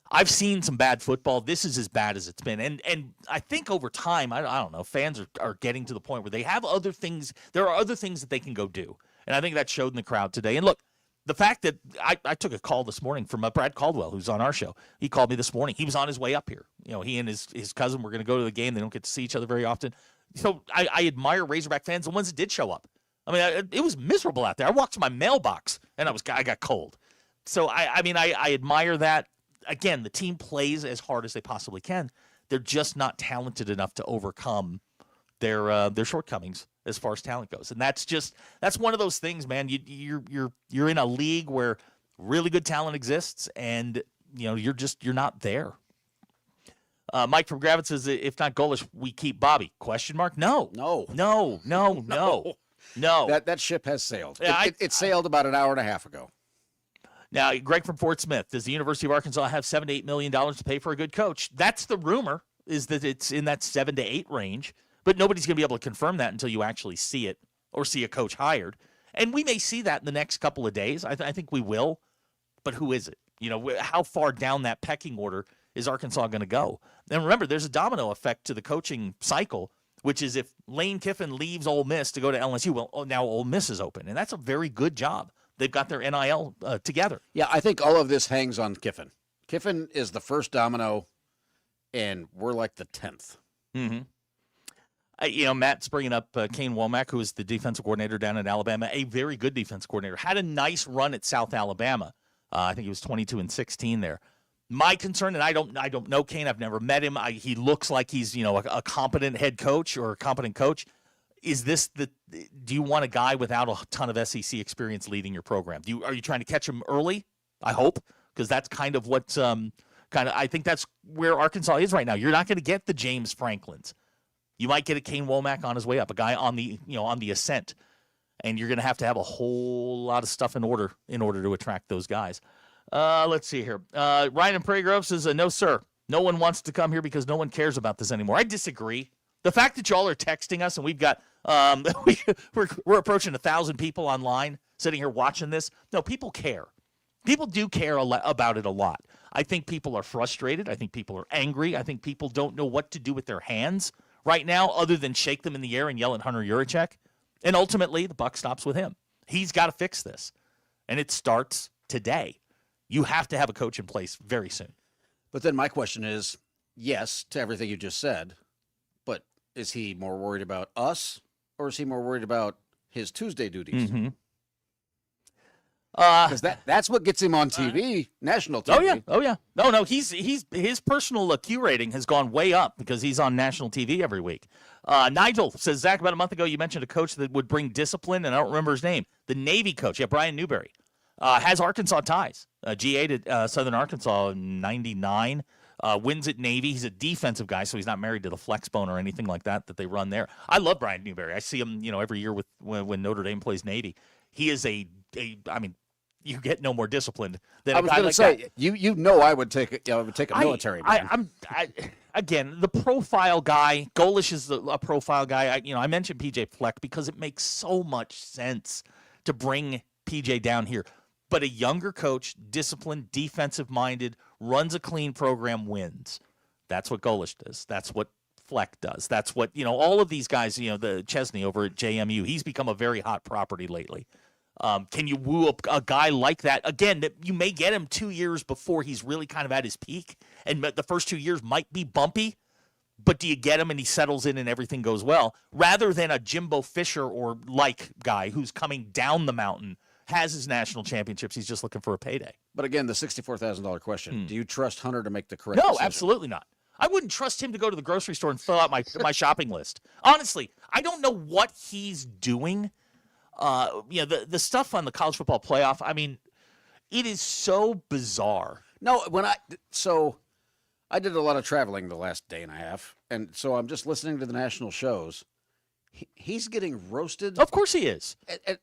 Speaker 7: I've seen some bad football. This is as bad as it's been. And I think over time, I don't know, fans are getting to the point where they have other things. There are other things that they can go do. And I think that showed in the crowd today. And look, the fact that I took a call this morning from Brad Caldwell, who's on our show. He called me this morning. He was on his way up here. You know, he and his cousin were going to go to the game. They don't get to see each other very often. So I admire Razorback fans, the ones that did show up. I mean, it was miserable out there. I walked to my mailbox, and I got cold. So, I mean, I admire that. Again, the team plays as hard as they possibly can. They're just not talented enough to overcome their shortcomings as far as talent goes, and that's one of those things, man. You're in a league where really good talent exists, and you're not there. Mike from Gravett says, if not Golish, we keep Bobby? Question mark? No.
Speaker 8: That ship has sailed. It sailed about an hour and a half ago.
Speaker 7: Now, Greg from Fort Smith, does the University of Arkansas have $7 to $8 million to pay for a good coach? That's the rumor, is that it's in that 7 to 8 range, but nobody's going to be able to confirm that until you actually see it or see a coach hired. And we may see that in the next couple of days. I think we will, but who is it? How far down that pecking order is Arkansas going to go? And remember, there's a domino effect to the coaching cycle, which is if Lane Kiffin leaves Ole Miss to go to LSU, well, now Ole Miss is open, and that's a very good job. They've got their NIL together.
Speaker 8: Yeah, I think all of this hangs on Kiffin. Kiffin is the first domino, and we're like the 10th.
Speaker 7: Mm-hmm. Matt's bringing up Kane Womack, who is the defensive coordinator down in Alabama, a very good defense coordinator. Had a nice run at South Alabama. I think he was 22-16 there. My concern, and I don't know Kane. I've never met him. He looks like he's a competent head coach or a competent coach. Is this do you want a guy without a ton of SEC experience leading your program? Are you trying to catch him early? I hope, because that's kind of what I think that's where Arkansas is right now. You're not going to get the James Franklins. You might get a Kane Womack on his way up, a guy on the ascent, and you're going to have a whole lot of stuff in order to attract those guys. Let's see here. Ryan in Prairie Grove says, no, sir. No one wants to come here because no one cares about this anymore. I disagree. The fact that y'all are texting us and we've got we're approaching 1,000 people online sitting here watching this. No, people care. People do care about it a lot. I think people are frustrated. I think people are angry. I think people don't know what to do with their hands right now other than shake them in the air and yell at Hunter Yurachek. And ultimately, the buck stops with him. He's got to fix this. And it starts today. You have to have a coach in place very soon.
Speaker 8: But then my question is, yes, to everything you just said, but is he more worried about us or is he more worried about his Tuesday duties?
Speaker 7: Mm-hmm.
Speaker 8: Because that's what gets him on TV, national TV.
Speaker 7: Oh yeah. No. He's his personal Q rating has gone way up because he's on national TV every week. Nigel says, Zach, about a month ago you mentioned a coach that would bring discipline, and I don't remember his name. The Navy coach, Brian Newberry, has Arkansas ties. GA'd at Southern Arkansas in '99. Wins at Navy. He's a defensive guy, so he's not married to the flex bone or anything like that they run there. I love Brian Newberry. I see him, every year when Notre Dame plays Navy. He is I mean, you get no more disciplined than a guy like that. I was going to
Speaker 8: say, I would take a military man.
Speaker 7: Again, the profile guy. Golish is a profile guy. I mentioned PJ Fleck because it makes so much sense to bring PJ down here. But a younger coach, disciplined, defensive-minded, runs a clean program, wins. That's what Golish does. That's what Fleck does. That's what, all of these guys, the Chesney over at JMU, he's become a very hot property lately. Can you woo a guy like that? Again, that you may get him 2 years before he's really kind of at his peak, and the first 2 years might be bumpy, but do you get him and he settles in and everything goes well, rather than a Jimbo Fisher or like guy who's coming down the mountain, has his national championships, he's just looking for a payday.
Speaker 8: But again, the $64,000 question, do you trust Hunter to make the correct decision?
Speaker 7: No, absolutely not. I wouldn't trust him to go to the grocery store and fill out my shopping list. Honestly, I don't know what he's doing. The stuff on the college football playoff, I mean, it is so bizarre.
Speaker 8: No, I did a lot of traveling the last day and a half, and so I'm just listening to the national shows. He's getting roasted.
Speaker 7: Of course he is.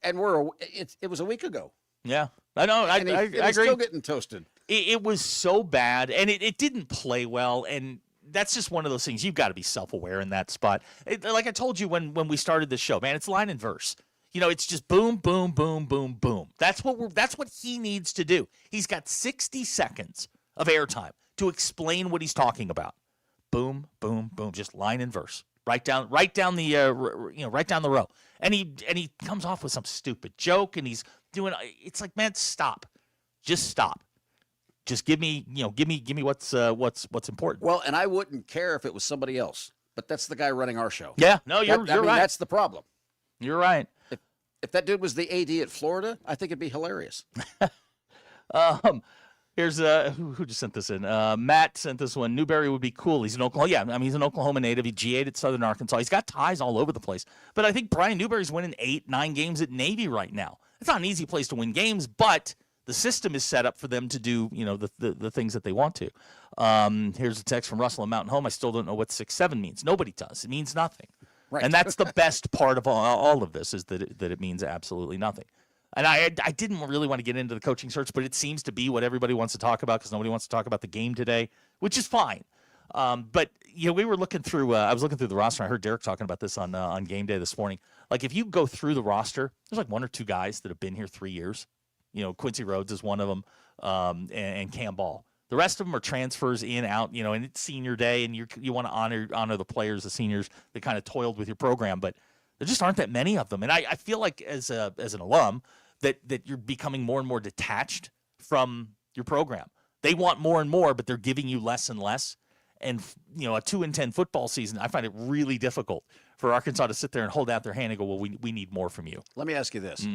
Speaker 8: And it was a week ago.
Speaker 7: Yeah, I know. I agree.
Speaker 8: He's still getting toasted.
Speaker 7: It was so bad, and it didn't play well, and that's just one of those things. You've got to be self-aware in that spot. Like I told you when we started this show, man, it's line and verse. It's just boom, boom, boom, boom, boom. That's what he needs to do. He's got 60 seconds of airtime to explain what he's talking about. Boom, boom, boom, just line and verse. Right down the row. And he comes off with some stupid joke, and he's doing. It's like, man, stop, just stop. Just give me what's important.
Speaker 8: Well, and I wouldn't care if it was somebody else, but that's the guy running our show.
Speaker 7: Yeah, no, you're right.
Speaker 8: That's the problem.
Speaker 7: You're right.
Speaker 8: If that dude was the AD at Florida, I think it'd be hilarious.
Speaker 7: Here's who just sent this in. Matt sent this one. Newberry would be cool. He's an Oklahoma. Yeah, I mean, he's an Oklahoma native. He GA'd at Southern Arkansas. He's got ties all over the place. But I think Brian Newberry's winning 8-9 games at Navy right now. It's not an easy place to win games, but the system is set up for them to do, the things that they want to. Here's a text from Russell in Mountain Home. I still don't know what 6-7 means. Nobody does. It means nothing. Right. And that's the best part of all of this is that it means absolutely nothing. And I didn't really want to get into the coaching search, but it seems to be what everybody wants to talk about because nobody wants to talk about the game today, which is fine. But we were looking through. I was looking through the roster. I heard Derek talking about this on game day this morning. Like if you go through the roster, there's like 1 or 2 guys that have been here 3 years. Quincy Rhodes is one of them, and Cam Ball. The rest of them are transfers in, out, and it's senior day, and you want to honor the players, the seniors that kind of toiled with your program, but there just aren't that many of them. And I feel like as an alum that you're becoming more and more detached from your program. They want more and more, but they're giving you less and less. And, a 2-10 football season, I find it really difficult for Arkansas to sit there and hold out their hand and go, well, we need more from you.
Speaker 8: Let me ask you this.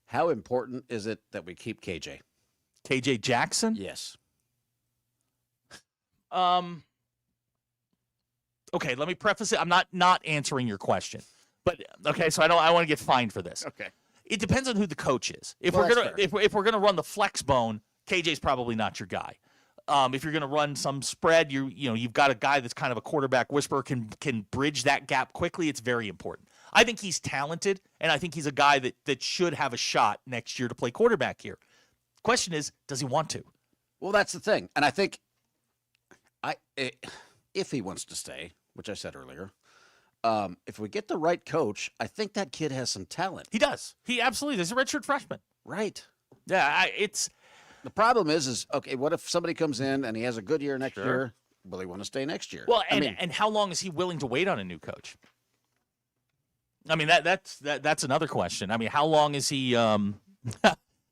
Speaker 8: How important is it that we keep KJ?
Speaker 7: KJ Jackson?
Speaker 8: Yes.
Speaker 7: Okay, let me preface it. I'm not answering your question. But okay, so I want to get fined for this.
Speaker 8: Okay.
Speaker 7: It depends on who the coach is. If we're gonna run the flex bone, KJ's probably not your guy. If you're gonna run some spread, you've got a guy that's kind of a quarterback whisperer, can bridge that gap quickly. It's very important. I think he's talented, and I think he's a guy that should have a shot next year to play quarterback here. Question is, does he want to?
Speaker 8: Well, that's the thing, and I think if he wants to stay, which I said earlier, if we get the right coach, I think that kid has some talent.
Speaker 7: He does. He absolutely does. He's a redshirt freshman.
Speaker 8: Right.
Speaker 7: Yeah,
Speaker 8: the problem is okay, what if somebody comes in and he has a good year next year? Will he want to stay next year?
Speaker 7: Well, and how long is he willing to wait on a new coach? I mean, that's another question. I mean, how long is he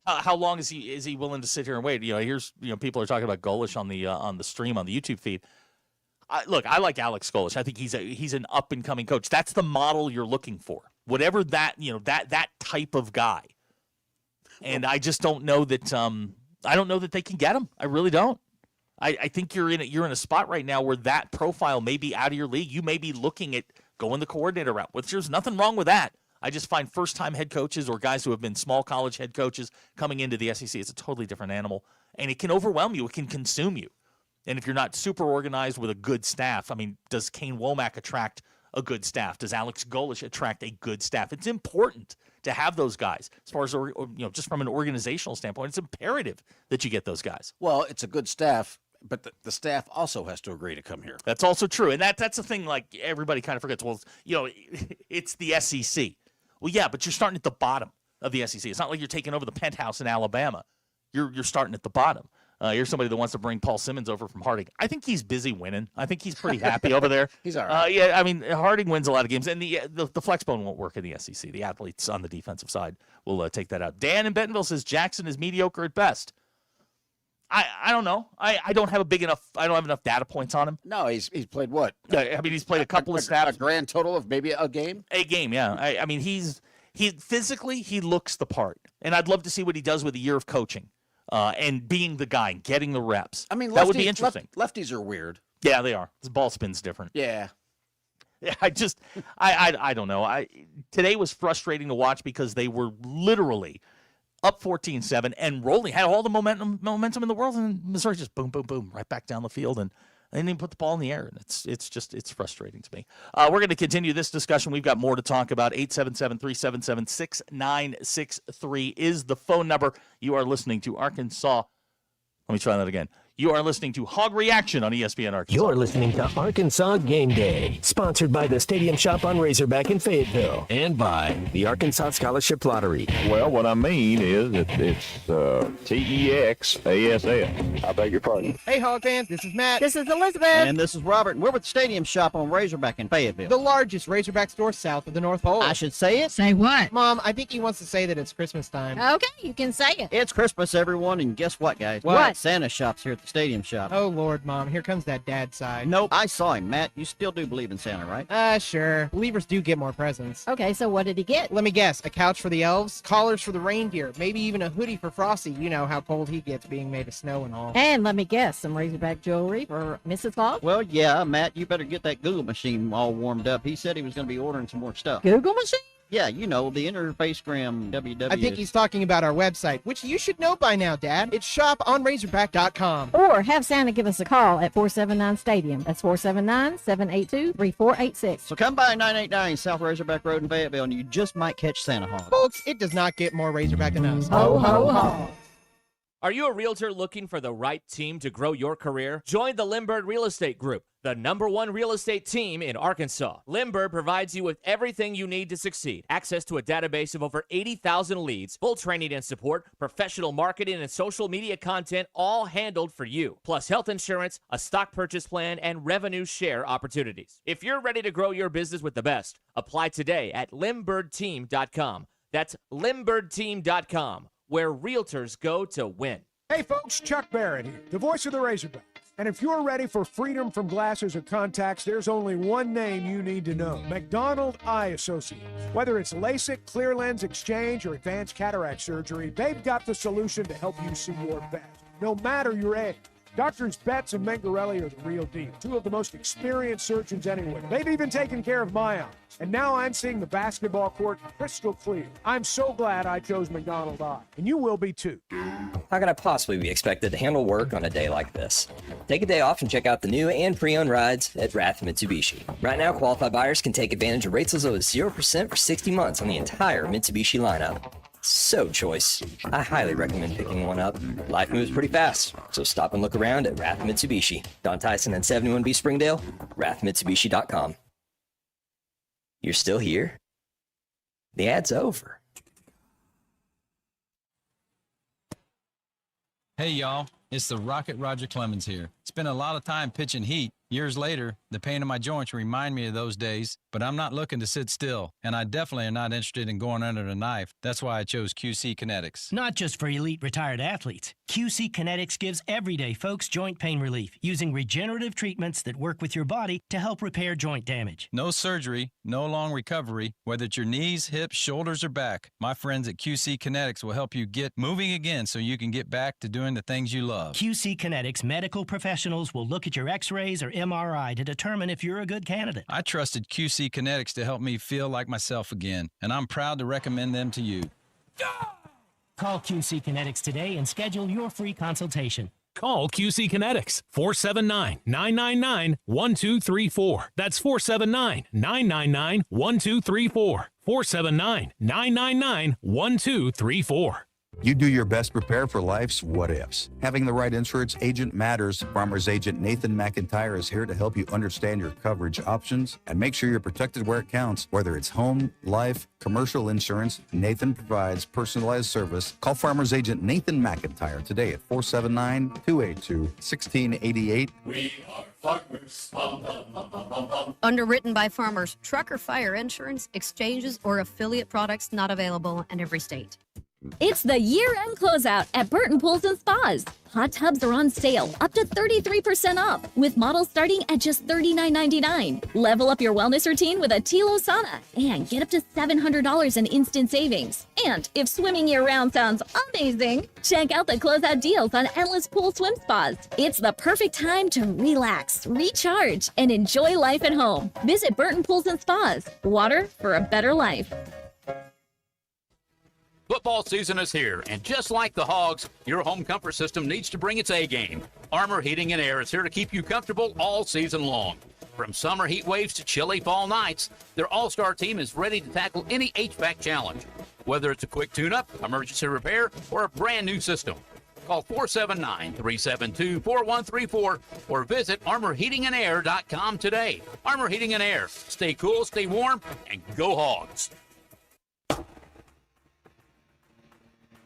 Speaker 7: how long is he willing to sit here and wait? Here's people are talking about Golish on the stream on the YouTube feed. Look, I like Alex Golish. I think he's an up and coming coach. That's the model you're looking for. Whatever that type of guy. And I just don't know that I don't know that they can get him. I really don't. I think you're in a spot right now where that profile may be out of your league. You may be looking at going the coordinator route, which there's nothing wrong with that. I just find first-time head coaches or guys who have been small college head coaches coming into the SEC, it's a totally different animal, and it can overwhelm you. It can consume you. And if you're not super organized with a good staff, I mean, does Kane Womack attract a good staff? Does Alex Golish attract a good staff? It's important to have those guys. As far as just from an organizational standpoint, it's imperative that you get those guys.
Speaker 8: Well, it's a good staff, but the staff also has to agree to come here.
Speaker 7: That's also true, and that's the thing. Like everybody kind of forgets. Well, it's the SEC. Well, yeah, but you're starting at the bottom of the SEC. It's not like you're taking over the penthouse in Alabama. You're starting at the bottom. You're somebody that wants to bring Paul Simmons over from Harding. I think he's busy winning. I think he's pretty happy over there.
Speaker 8: He's all right.
Speaker 7: Yeah, I mean, Harding wins a lot of games, and the flex bone won't work in the SEC. The athletes on the defensive side will take that out. Dan in Bentonville says Jackson is mediocre at best. I don't know. I don't have enough data points on him.
Speaker 8: No, he's played what?
Speaker 7: I mean, he's played a couple of snaps.
Speaker 8: A grand total of maybe a game?
Speaker 7: A game, yeah. I mean, he physically, he looks the part. And I'd love to see what he does with a year of coaching and being the guy, getting the reps.
Speaker 8: I mean,
Speaker 7: that would be interesting.
Speaker 8: Lefties are weird.
Speaker 7: Yeah, they are. His ball spin's different.
Speaker 8: Yeah.
Speaker 7: I don't know. Today was frustrating to watch because they were literally up 14-7 and rolling, had all the momentum in the world, and Missouri just boom, boom, boom, right back down the field, and they didn't even put the ball in the air, and it's frustrating to me. We're going to continue this discussion. We've got more to talk about. 877-377-6963 is the phone number. You are listening to Arkansas. Let me try that again. You are listening to Hog Reaction on ESPN Arkansas.
Speaker 3: You're listening to Arkansas Game Day, sponsored by the Stadium Shop on Razorback in Fayetteville and by
Speaker 1: the Arkansas Scholarship Lottery.
Speaker 9: Well, what I mean is it's TEXASS. I beg your pardon.
Speaker 10: Hey, Hog fans, this is Matt.
Speaker 11: This is Elizabeth.
Speaker 10: And this is Robert. We're with the Stadium Shop on Razorback in Fayetteville, the largest Razorback store south of the North Pole. I should say it.
Speaker 11: Say what?
Speaker 10: Mom, I think he wants to say that it's Christmas time.
Speaker 11: Okay, you can say it.
Speaker 10: It's Christmas, everyone, and guess what, guys?
Speaker 11: What?
Speaker 10: Santa shop's here at the Stadium Shop. Oh, Lord, Mom, here comes that dad side. Nope, I saw him, Matt. You still do believe in Santa, right? Sure. Believers do get more presents.
Speaker 11: Okay, so what did he get?
Speaker 10: Let me guess. A couch for the elves, collars for the reindeer, maybe even a hoodie for Frosty. You know how cold he gets being made of snow and all.
Speaker 11: And let me guess, some Razorback jewelry for Mrs. Claus?
Speaker 10: Well, yeah, Matt, you better get that Google machine all warmed up. He said he was going to be ordering some more stuff.
Speaker 11: Google machine?
Speaker 10: Yeah, you know, the interfacegram www. I think he's talking about our website, which you should know by now, Dad. It's shoponrazorback.com.
Speaker 11: Or have Santa give us a call at 479-STADIUM. That's 479-782-3486.
Speaker 10: So come by 989 South Razorback Road in Fayetteville, and you just might catch Santa Hog. Folks, it does not get more Razorback than us.
Speaker 11: Ho, ho, ho.
Speaker 15: Are you a realtor looking for the right team to grow your career? Join the Limbird Real Estate Group, the #1 real estate team in Arkansas. Limbird provides you with everything you need to succeed. Access to a database of over 80,000 leads, full training and support, professional marketing and social media content, all handled for you. Plus health insurance, a stock purchase plan, and revenue share opportunities. If you're ready to grow your business with the best, apply today at limbirdteam.com. That's limbirdteam.com, where realtors go to win.
Speaker 16: Hey folks, Chuck Barrett here, the voice of the Razorbacks. And if you're ready for freedom from glasses or contacts, there's only one name you need to know: McDonald Eye Associates. Whether it's LASIK, clear lens exchange, or advanced cataract surgery, they've got the solution to help you see your best, no matter your age. Doctors Betts and Mengarelli are the real deal, two of the most experienced surgeons anywhere. They've even taken care of my eyes. And now I'm seeing the basketball court crystal clear. I'm so glad I chose McDonald Eye, and you will be too.
Speaker 12: How could I possibly be expected to handle work on a day like this? Take a day off and check out the new and pre-owned rides at Rath Mitsubishi. Right now, qualified buyers can take advantage of rates as low as 0% for 60 months on the entire Mitsubishi lineup. So choice. I highly recommend picking one up. Life moves pretty fast, so stop and look around at Rath Mitsubishi. Don Tyson and 71B Springdale, rathmitsubishi.com. You're still here? The ad's over.
Speaker 14: Hey y'all, it's the Rocket Roger Clemens here. Spent a lot of time pitching heat. Years later, the pain in my joints remind me of those days, but I'm not looking to sit still, and I definitely am not interested in going under the knife. That's why I chose QC Kinetics.
Speaker 25: Not just for elite retired athletes. QC Kinetics gives everyday folks joint pain relief using regenerative treatments that work with your body to help repair joint damage.
Speaker 14: No surgery, no long recovery, whether it's your knees, hips, shoulders, or back. My friends at QC Kinetics will help you get moving again so you can get back to doing the things you love.
Speaker 25: QC Kinetics medical professionals will look at your x-rays or MRI to determine if you're a good candidate.
Speaker 14: I trusted QC Kinetics to help me feel like myself again, and I'm proud to recommend them to you.
Speaker 25: Call QC Kinetics today and schedule your free consultation.
Speaker 26: Call QC Kinetics, 479-999-1234. That's 479-999-1234. 479-999-1234.
Speaker 27: You do your best to prepare for life's what-ifs. Having the right insurance agent matters. Farmers agent Nathan McIntyre is here to help you understand your coverage options and make sure you're protected where it counts. Whether it's home, life, commercial insurance, Nathan provides personalized service. Call Farmers agent Nathan McIntyre today at 479-282-1688.
Speaker 6: We are farmers.
Speaker 23: Underwritten by farmers, trucker fire insurance, exchanges, or affiliate products not available in every state.
Speaker 28: It's the year-end closeout at Burton Pools and Spas. Hot tubs are on sale, up to 33% off, with models starting at just $39.99. Level up your wellness routine with a Tilo sauna and get up to $700 in instant savings. And if swimming year-round sounds amazing, check out the closeout deals on endless pool swim spas. It's the perfect time to relax, recharge, and enjoy life at home. Visit Burton Pools and Spas. Water for a better life.
Speaker 29: Football season is here, and just like the Hogs, your home comfort system needs to bring its A game. Armor Heating and Air is here to keep you comfortable all season long. From summer heat waves to chilly fall nights, their all-star team is ready to tackle any HVAC challenge. Whether it's a quick tune-up, emergency repair, or a brand new system, Call 479-372-4134 or visit ArmorHeatingandAir.com today. Armor Heating and Air. Stay cool, stay warm, and go Hogs.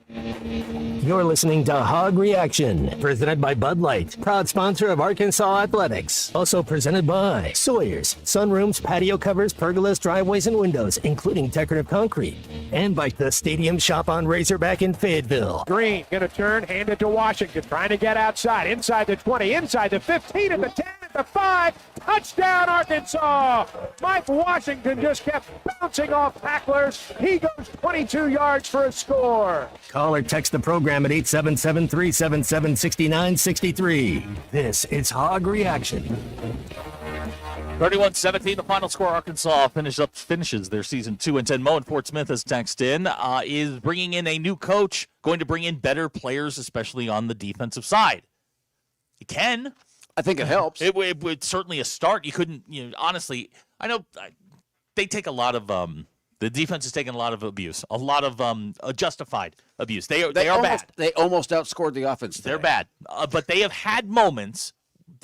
Speaker 3: You're listening to Hog Reaction, presented by Bud Light, proud sponsor of Arkansas Athletics. Also presented by Sawyer's, sunrooms, patio covers, pergolas, driveways, and windows, including decorative concrete. And by the Stadium Shop on Razorback in Fayetteville.
Speaker 16: Green going to turn, hand it to Washington, trying to get outside, inside the 20, inside the 15, at the 10, at the 5. Touchdown, Arkansas! Mike Washington just kept bouncing off tacklers. He goes 22 yards for a score.
Speaker 3: Call or text the program at 877-377-6963. This is Hog Reaction.
Speaker 7: 31-17, the final score. Arkansas finishes their season 2-10. Mo in Fort Smith has texted in, is bringing in a new coach, going to bring in better players, especially on the defensive side. It can.
Speaker 8: I think it helps.
Speaker 7: It would certainly a start. You couldn't, honestly, I know they take a lot of, the defense has taken a lot of abuse, a lot of justified abuse. They are bad.
Speaker 8: They almost outscored the offense today.
Speaker 7: They're bad. But they have had moments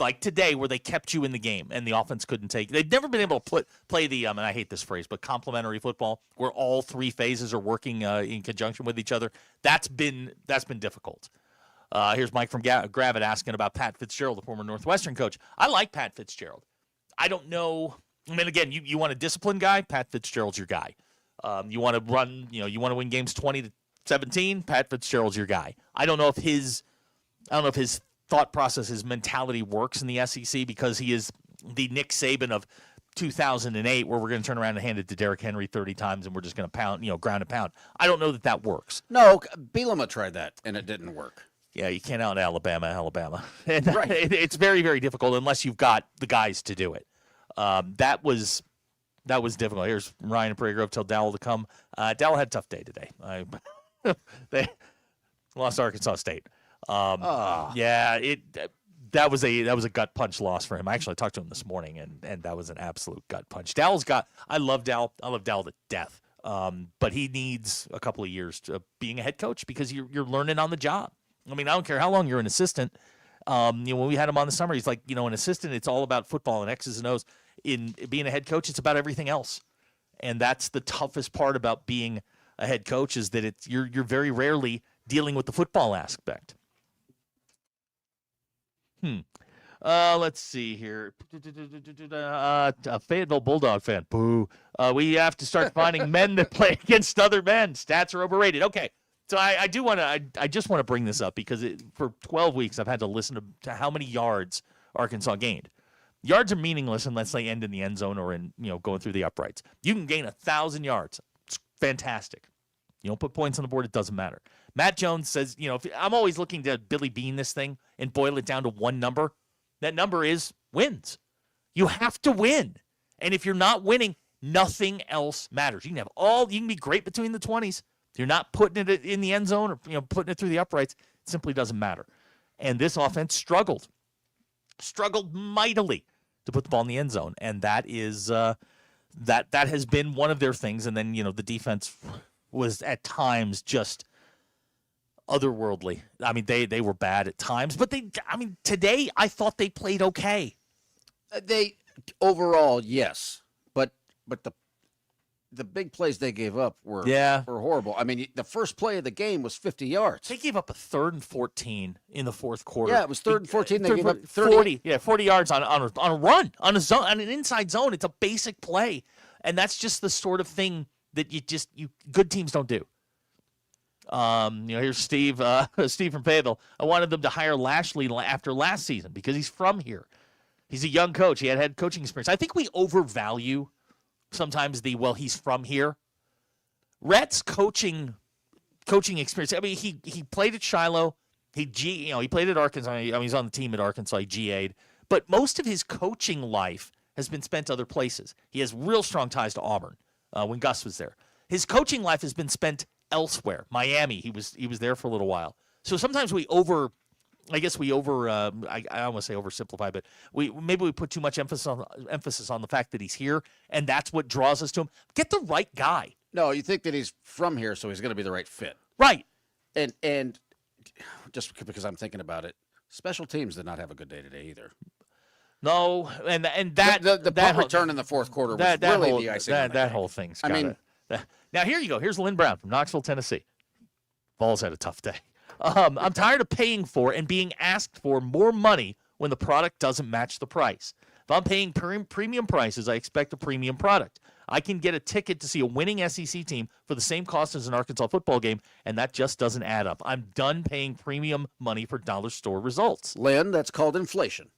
Speaker 7: like today where they kept you in the game and the offense couldn't take. They've never been able to play the, and I hate this phrase, but complementary football where all three phases are working in conjunction with each other. That's been difficult. Here's Mike from Gravett asking about Pat Fitzgerald, the former Northwestern coach. I like Pat Fitzgerald. I don't know. I mean, again, you want a disciplined guy, Pat Fitzgerald's your guy. You want to run, you want to win games 20-17, Pat Fitzgerald's your guy. I don't know if his thought process, his mentality works in the SEC because he is the Nick Saban of 2008, where we're going to turn around and hand it to Derrick Henry 30 times and we're just going to pound, ground and pound. I don't know that works.
Speaker 8: No, Bielema tried that and it didn't work.
Speaker 7: Yeah, you can't out Alabama. And
Speaker 8: right.
Speaker 7: It's very, very difficult unless you've got the guys to do it. That was difficult. Here's Ryan in Prairie Grove. Tell Dowell to come. Dowell had a tough day today. They lost to Arkansas State. Yeah, that was a gut punch loss for him. I actually talked to him this morning, and that was an absolute gut punch. I love Dowell. I love Dowell to death. But he needs a couple of years to being a head coach because you're learning on the job. I mean, I don't care how long you're an assistant. When we had him on the summer, he's like, an assistant, it's all about football and X's and O's. In being a head coach, it's about everything else. And that's the toughest part about being a head coach is that you're very rarely dealing with the football aspect. Let's see here. A Fayetteville Bulldog fan. Boo. We have to start finding men that play against other men. Stats are overrated. Okay. So I just want to bring this up because for 12 weeks I've had to listen to how many yards Arkansas gained. Yards are meaningless unless they end in the end zone or in going through the uprights. You can gain 1,000 yards. It's fantastic. You don't put points on the board, it doesn't matter. Matt Jones says, I'm always looking to Billy Bean this thing and boil it down to one number. That number is wins. You have to win. And if you're not winning, nothing else matters. You can be great between the 20s. If you're not putting it in the end zone or putting it through the uprights, it simply doesn't matter. And this offense struggled mightily to put the ball in the end zone, and that is that has been one of their things. And then the defense was at times just otherworldly. I mean, they were bad at times, but today I thought they played okay.
Speaker 8: They overall, yes, but the big plays they gave up were horrible. I mean, the first play of the game was 50 yards.
Speaker 7: They gave up a 3rd and 14 in the fourth quarter.
Speaker 8: Yeah, it was 3rd and 14. They gave up
Speaker 7: 40 yards on a run, on a zone, on an inside zone. It's a basic play, and that's just the sort of thing that good teams don't do. Here's Steve from Fayetteville. I wanted them to hire Lashley after last season because he's from here. He's a young coach. He had coaching experience. I think we overvalue sometimes he's from here. Rhett's coaching experience. I mean, he played at Shiloh. He played at Arkansas. I mean, he's on the team at Arkansas. He GA'd. But most of his coaching life has been spent other places. He has real strong ties to Auburn when Gus was there. His coaching life has been spent elsewhere. Miami. He was there for a little while. So sometimes I don't want to say oversimplify, but maybe we put too much emphasis on the fact that he's here, and that's what draws us to him. Get the right guy.
Speaker 8: No, you think that he's from here, so he's going to be the right fit.
Speaker 7: Right.
Speaker 8: And just because I'm thinking about it. Special teams did not have a good day today either.
Speaker 7: No, and that
Speaker 8: the punt return in the fourth quarter was really
Speaker 7: whole,
Speaker 8: the icing on the
Speaker 7: that
Speaker 8: cake.
Speaker 7: whole thing's
Speaker 8: I
Speaker 7: got
Speaker 8: mean,
Speaker 7: now here you go. Here's Lynn Brown from Knoxville, Tennessee. Vols had a tough day. I'm tired of paying for and being asked for more money when the product doesn't match the price. If I'm paying premium prices, I expect a premium product. I can get a ticket to see a winning SEC team for the same cost as an Arkansas football game, and that just doesn't add up. I'm done paying premium money for dollar store results.
Speaker 8: Lynn, that's called inflation.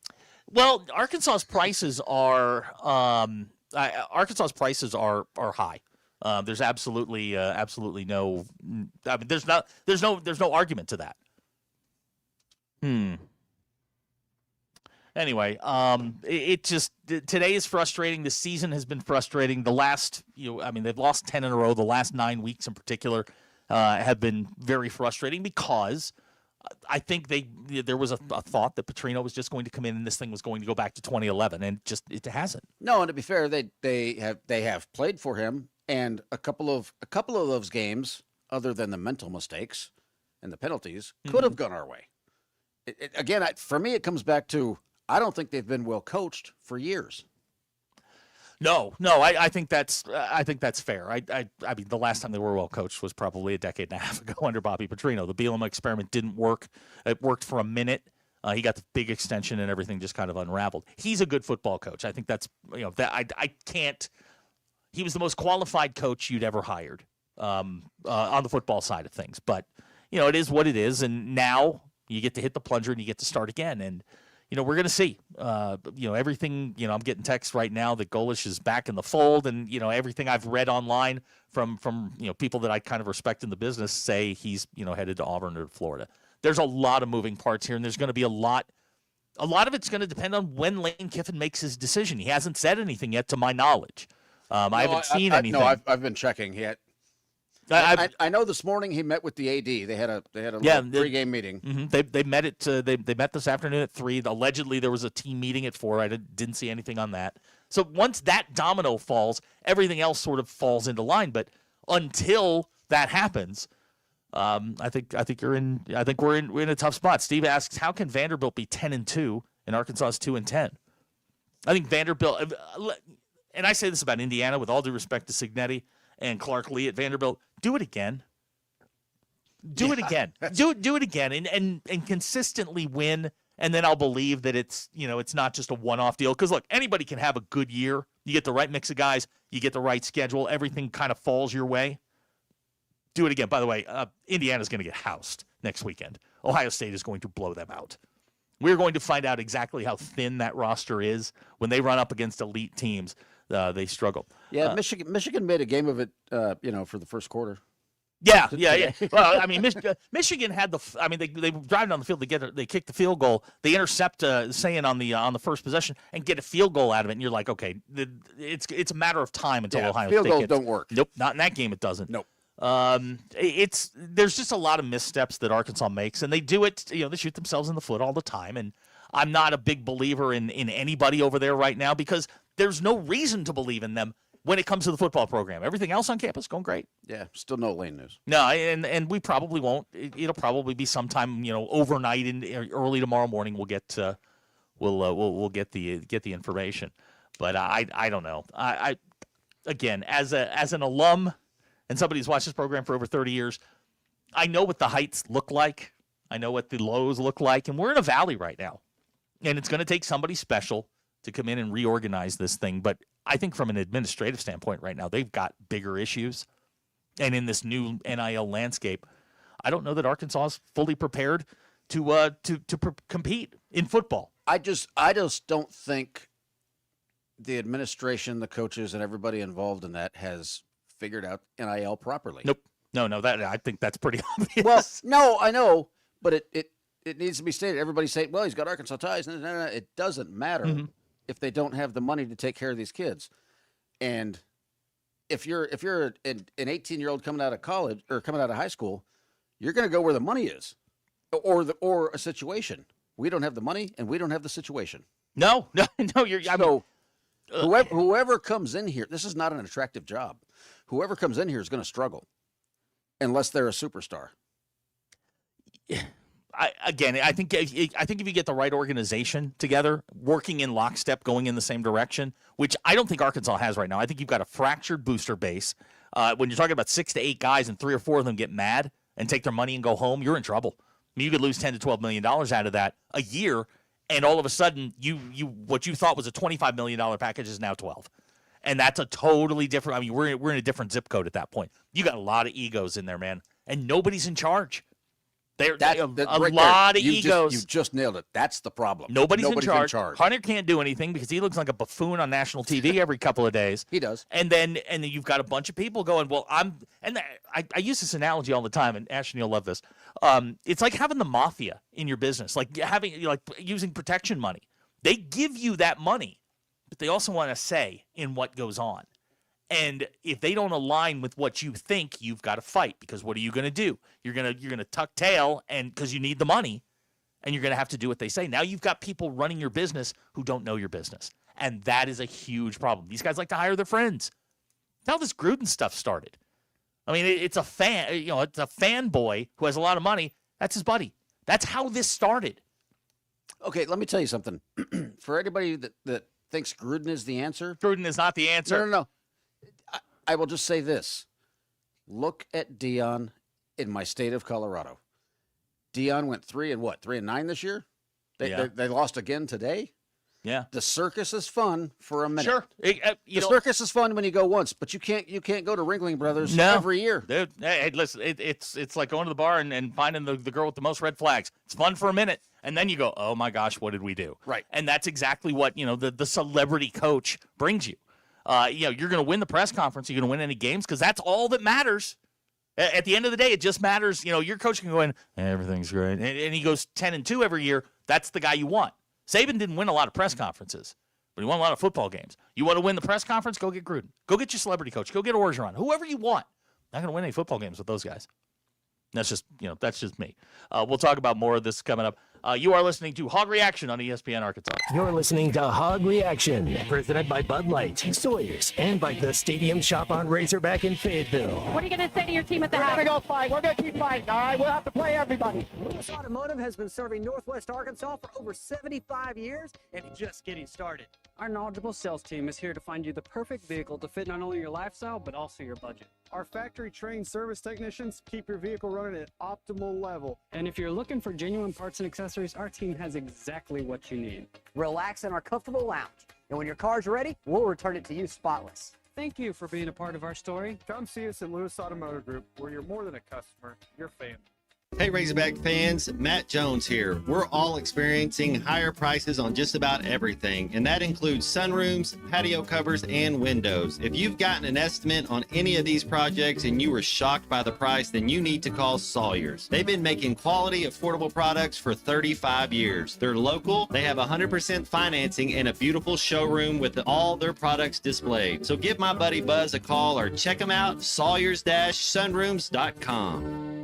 Speaker 7: Well, Arkansas's prices are high. There's absolutely no. I mean, there's no argument to that. Anyway, it just today is frustrating. The season has been frustrating. They've lost 10 in a row. The last 9 weeks in particular have been very frustrating because I think there was a thought that Petrino was just going to come in and this thing was going to go back to 2011, and it hasn't.
Speaker 8: No, and to be fair, they have played for him, and a couple of those games, other than the mental mistakes and the penalties, could have gone our way. Again, for me, it comes back to I don't think they've been well coached for years.
Speaker 7: No, I think that's fair. I mean, the last time they were well coached was probably a decade and a half ago under Bobby Petrino. The Bielema experiment didn't work. It worked for a minute. He got the big extension and everything just kind of unraveled. He's a good football coach. I think that's I can't. He was the most qualified coach you'd ever hired on the football side of things. But it is what it is, and now you get to hit the plunger and you get to start again. And we're going to see. Everything. I'm getting texts right now that Golish is back in the fold, and everything I've read online from people that I kind of respect in the business say he's headed to Auburn or Florida. There's a lot of moving parts here, and there's going to be a lot of it's going to depend on when Lane Kiffin makes his decision. He hasn't said anything yet, to my knowledge. I haven't seen anything.
Speaker 8: No, I've been checking. I know this morning he met with the AD. They had a pregame meeting.
Speaker 7: Mm-hmm. They met they met this afternoon at 3. Allegedly, there was a team meeting at 4. I didn't see anything on that. So once that domino falls, everything else sort of falls into line. But until that happens, I think we're in a tough spot. Steve asks, how can Vanderbilt be 10-2 and Arkansas is 2-10? I think Vanderbilt, and I say this about Indiana with all due respect to Signetti and Clark Lee at Vanderbilt, do it again. Do it again. Do it again and consistently win, and then I'll believe that it's not just a one-off deal. Because look, anybody can have a good year. You get the right mix of guys, you get the right schedule, everything kind of falls your way. Do it again. By the way, Indiana's going to get housed next weekend. Ohio State is going to blow them out. We're going to find out exactly how thin that roster is when they run up against elite teams. They struggle.
Speaker 8: Yeah, Michigan made a game of it, for the first quarter.
Speaker 7: Yeah. Well, I mean, Michigan had they drive down the field they kick the field goal, they intercept saying on the first possession and get a field goal out of it, and you're like, okay, it's a matter of time until Ohio State
Speaker 8: field goals don't work.
Speaker 7: Nope, not in that game. It doesn't.
Speaker 8: Nope.
Speaker 7: There's just a lot of missteps that Arkansas makes, and they do it. They shoot themselves in the foot all the time, and I'm not a big believer in anybody over there right now because there's no reason to believe in them when it comes to the football program. Everything else on campus going great.
Speaker 8: Yeah, still no Lane news.
Speaker 7: No, and we probably won't. It'll probably be sometime overnight and early tomorrow morning. We'll get we'll get the information, but I don't know. I again as an alum and somebody who's watched this program for over 30 years, I know what the heights look like. I know what the lows look like, and we're in a valley right now, and it's going to take somebody special to come in and reorganize this thing. But I think from an administrative standpoint right now, they've got bigger issues. And in this new NIL landscape, I don't know that Arkansas is fully prepared to compete in football.
Speaker 8: I just don't think the administration, the coaches, and everybody involved in that has figured out NIL properly.
Speaker 7: Nope. No, that I think that's pretty obvious.
Speaker 8: Well, no, I know, but it needs to be stated. Everybody's saying, well, he's got Arkansas ties. No. It doesn't matter if they don't have the money to take care of these kids. And if you're an 18-year-old coming out of college or coming out of high school, you're going to go where the money is, or a situation. We don't have the money, and we don't have the situation.
Speaker 7: No.
Speaker 8: Whoever comes in here, this is not an attractive job. Whoever comes in here is going to struggle, unless they're a superstar.
Speaker 7: I think if you get the right organization together, working in lockstep, going in the same direction, which I don't think Arkansas has right now. I think you've got a fractured booster base. When you're talking about 6 to 8 guys and 3 or 4 of them get mad and take their money and go home, you're in trouble. I mean, you could lose $10 to $12 million out of that a year, and all of a sudden, what you thought was a $25 million package is now 12. And that's a totally different. I mean, we're in a different zip code at that point. You got a lot of egos in there, man, and nobody's in charge. A lot of egos.
Speaker 8: You just nailed it. That's the problem.
Speaker 7: Nobody's in charge. Hunter can't do anything because he looks like a buffoon on national TV every couple of days.
Speaker 8: He does.
Speaker 7: And then you've got a bunch of people going, well, I use this analogy all the time, and Ashton, you'll love this. It's like having the mafia in your business, like using protection money. They give you that money, but they also want a say in what goes on. And if they don't align with what you think, you've got to fight, because what are you going to do? You're going to tuck tail, and because you need the money, and you're going to have to do what they say. Now you've got people running your business who don't know your business, and that is a huge problem. These guys like to hire their friends. That's how this Gruden stuff started. I mean, it's a fan, it's a fanboy who has a lot of money. That's his buddy. That's how this started.
Speaker 8: Okay, let me tell you something. For anybody that thinks Gruden is the answer,
Speaker 7: Gruden is not the answer.
Speaker 8: No. I will just say this. Look at Dion in my state of Colorado. Dion went 3-9 this year? They lost again today?
Speaker 7: Yeah.
Speaker 8: The circus is fun for a minute.
Speaker 7: Sure.
Speaker 8: The circus is fun when you go once, but you can't go to Ringling Brothers every year.
Speaker 7: Dude, hey, listen, it's like going to the bar and finding the girl with the most red flags. It's fun for a minute, and then you go, oh my gosh, what did we do?
Speaker 8: Right.
Speaker 7: And that's exactly what the celebrity coach brings you. You're going to win the press conference. You're going to win any games because that's all that matters. At the end of the day, it just matters. Your coach can go in, everything's great, and he goes 10-2 every year. That's the guy you want. Saban didn't win a lot of press conferences, but he won a lot of football games. You want to win the press conference? Go get Gruden. Go get your celebrity coach. Go get Orgeron. Whoever you want. Not going to win any football games with those guys. That's just me. We'll talk about more of this coming up. You are listening to Hog Reaction on ESPN Arkansas.
Speaker 3: You're listening to Hog Reaction, presented by Bud Light, Sawyers, and by the Stadium Shop on Razorback in Fayetteville.
Speaker 11: What are you going to say to your team at the house?
Speaker 10: We're going to go fight. We're going to keep fighting, all right? We'll have to play everybody.
Speaker 2: Lewis Automotive has been serving Northwest Arkansas for over 75 years and just getting started. Our knowledgeable sales team is here to find you the perfect vehicle to fit not only your lifestyle, but also your budget.
Speaker 4: Our factory-trained service technicians keep your vehicle running at optimal level.
Speaker 2: And if you're looking for genuine parts and accessories, our team has exactly what you need.
Speaker 10: Relax in our comfortable lounge. And when your car's ready, we'll return it to you spotless.
Speaker 2: Thank you for being a part of our story.
Speaker 4: Come see us at Lewis Automotive Group, where you're more than a customer, you're family.
Speaker 5: Hey Razorback fans, Matt Jones here. We're all experiencing higher prices on just about everything, and that includes sunrooms, patio covers, and windows. If you've gotten an estimate on any of these projects and you were shocked by the price, then you need to call Sawyers. They've been making quality, affordable products for 35 years. They're local, they have 100% financing, and a beautiful showroom with all their products displayed. So give my buddy Buzz a call or check them out, sawyers-sunrooms.com.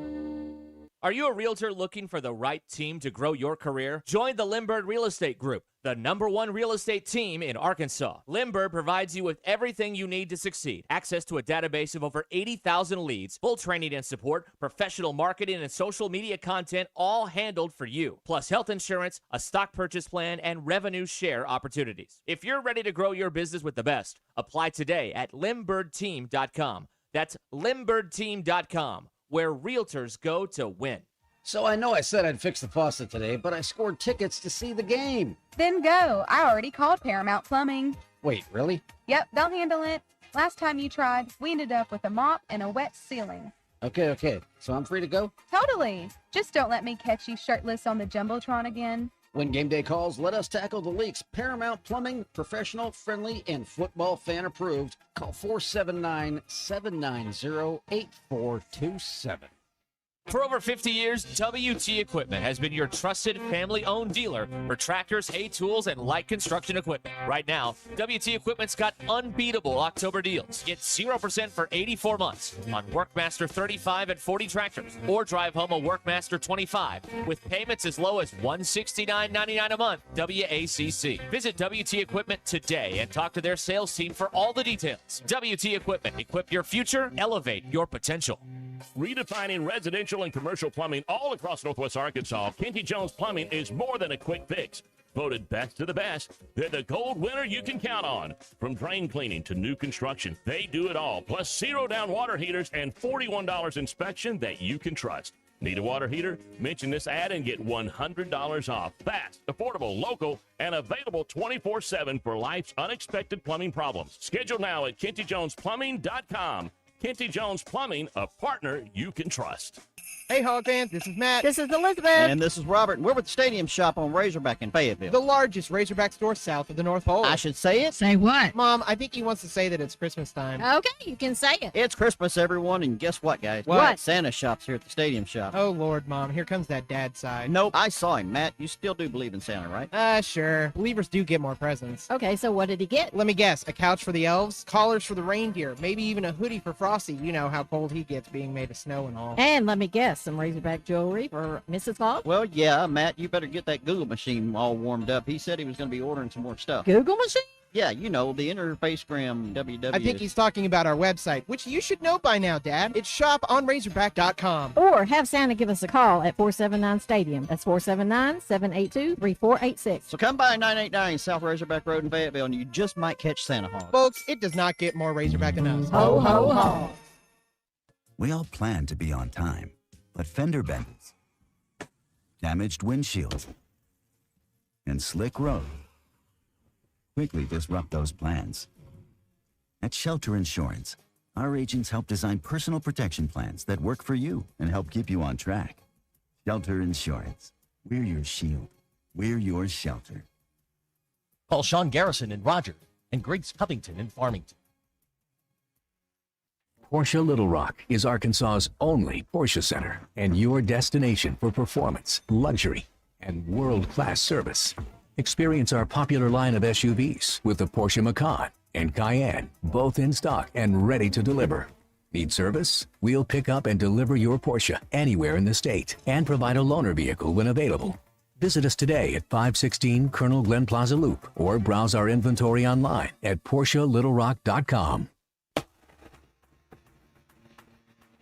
Speaker 15: Are you a realtor looking for the right team to grow your career? Join the Limbird Real Estate Group, the #1 real estate team in Arkansas. Limbird provides you with everything you need to succeed. Access to a database of over 80,000 leads, full training and support, professional marketing and social media content, all handled for you. Plus health insurance, a stock purchase plan, and revenue share opportunities. If you're ready to grow your business with the best, apply today at limbirdteam.com. That's limbirdteam.com. where realtors go to win.
Speaker 8: So I know I said I'd fix the faucet today, but I scored tickets to see the game.
Speaker 13: Then go. I already called Paramount Plumbing.
Speaker 8: Wait, really?
Speaker 13: Yep, they'll handle it. Last time you tried, we ended up with a mop and a wet ceiling.
Speaker 8: Okay. So I'm free to go?
Speaker 13: Totally. Just don't let me catch you shirtless on the Jumbotron again.
Speaker 8: When game day calls, let us tackle the leaks. Paramount Plumbing, professional, friendly, and football fan approved. Call 479-790-8427.
Speaker 15: For over 50 years, WT Equipment has been your trusted family-owned dealer for tractors, hay tools, and light construction equipment. Right now, WT Equipment's got unbeatable October deals. Get 0% for 84 months on Workmaster 35 and 40 tractors, or drive home a Workmaster 25 with payments as low as $169.99 a month. WACC. Visit WT Equipment today and talk to their sales team for all the details. WT Equipment. Equip your future, elevate your potential.
Speaker 24: Redefining residential residential and commercial plumbing all across Northwest Arkansas, Kenty Jones Plumbing is more than a quick fix. Voted best of the best, they're the gold winner you can count on. From drain cleaning to new construction, they do it all. Plus zero-down water heaters and $41 inspection that you can trust. Need a water heater? Mention this ad and get $100 off. Fast, affordable, local, and available 24/7 for life's unexpected plumbing problems. Schedule now at KentyJonesPlumbing.com. Kenty Jones Plumbing, a partner you can trust.
Speaker 10: Hey, Hog fans, this is Matt.
Speaker 11: This is Elizabeth.
Speaker 10: And this is Robert, and we're with the Stadium Shop on Razorback in Fayetteville. The largest Razorback store south of the North Pole. I should say it?
Speaker 11: Say what?
Speaker 10: Mom, I think he wants to say that it's Christmas time.
Speaker 11: Okay, you can say it.
Speaker 10: It's Christmas, everyone, and guess what, guys?
Speaker 11: What?
Speaker 10: Santa shop's here at the Stadium Shop. Oh, Lord, Mom, here comes that dad side. Nope, I saw him. Matt, you still do believe in Santa, right? Sure. Believers do get more presents.
Speaker 11: Okay, so what did he get?
Speaker 10: Let me guess, a couch for the elves, collars for the reindeer, maybe even a hoodie for Frosty. You know how cold he gets being made of snow and all.
Speaker 11: And let me guess, some Razorback jewelry for Mrs. Claus?
Speaker 10: Well, yeah, Matt, you better get that Google machine all warmed up. He said he was going to be ordering some more stuff.
Speaker 11: Google machine?
Speaker 10: Yeah, you know, the Interfacegram www. I think he's talking about our website, which you should know by now, Dad. It's shoponrazorback.com.
Speaker 11: Or have Santa give us a call at 479-STADIUM. That's 479-782-3486.
Speaker 10: So come by 989 South Razorback Road in Fayetteville, and you just might catch Santa Claus. Folks, it does not get more Razorback than us.
Speaker 11: Ho, ho, ho.
Speaker 27: We all plan to be on time, but fender benders, damaged windshields, and slick road quickly disrupt those plans. At Shelter Insurance, our agents help design personal protection plans that work for you and help keep you on track. Shelter Insurance. We're your shield. We're your shelter.
Speaker 1: Call Sean Garrison in Rogers and Griggs Covington in Farmington.
Speaker 26: Porsche Little Rock is Arkansas's only Porsche center and your destination for performance, luxury, and world-class service. Experience our popular line of SUVs with the Porsche Macan and Cayenne, both in stock and ready to deliver. Need service? We'll pick up and deliver your Porsche anywhere in the state and provide a loaner vehicle when available. Visit us today at 516 Colonel Glenn Plaza Loop or browse our inventory online at PorscheLittleRock.com.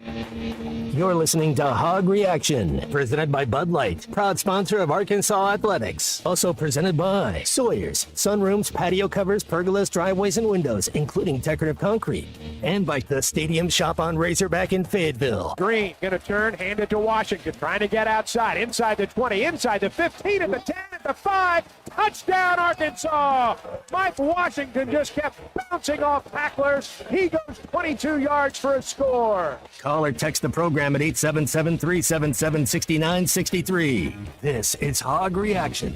Speaker 3: You're listening to Hog Reaction, presented by Bud Light, proud sponsor of Arkansas Athletics. Also presented by Sawyer's, sunrooms, patio covers, pergolas, driveways, and windows, including decorative concrete. And by the Stadium Shop on Razorback in Fayetteville.
Speaker 16: Green gonna turn, hand it to Washington, trying to get outside, inside the 20, inside the 15, at the 10, at the 5, touchdown Arkansas! Mike Washington just kept bouncing off tacklers. He goes 22 yards for a score.
Speaker 3: Call or text the program at 877-377-6963. This is Hog Reaction.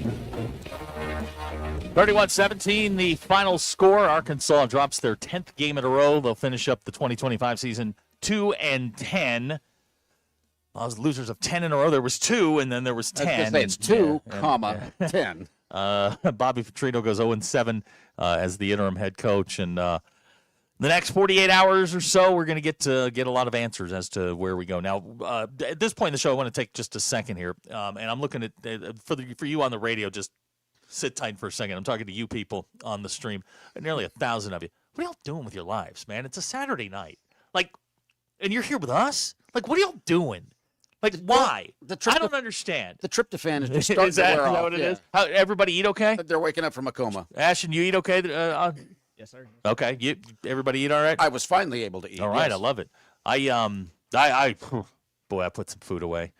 Speaker 7: 31-17, the final score. Arkansas drops their 10th game in a row. They'll finish up the 2025 season 2-10. Losers of 10 in a row. There was 2, and then there was 10.
Speaker 8: I was gonna say it's 2, 10.
Speaker 7: Bobby Petrino goes 0-7 as the interim head coach, and the next 48 hours or so, we're going to get a lot of answers as to where we go. Now, at this point in the show, I want to take just a second here, and I'm looking at for you on the radio. Just sit tight for a second. I'm talking to you people on the stream, nearly 1,000 of you. What are y'all doing with your lives, man? It's a Saturday night, and you're here with us. What are y'all doing? Why? I don't understand.
Speaker 8: The tryptophan is just starting to wear off.
Speaker 7: Is that what it is? How, everybody eat okay?
Speaker 8: They're waking up from a coma.
Speaker 7: Ashton, you eat okay?
Speaker 10: Yes, sir.
Speaker 7: Okay. Everybody eat all right?
Speaker 8: I was finally able to eat.
Speaker 7: All right,
Speaker 8: yes.
Speaker 7: I love it. Boy, I put some food away.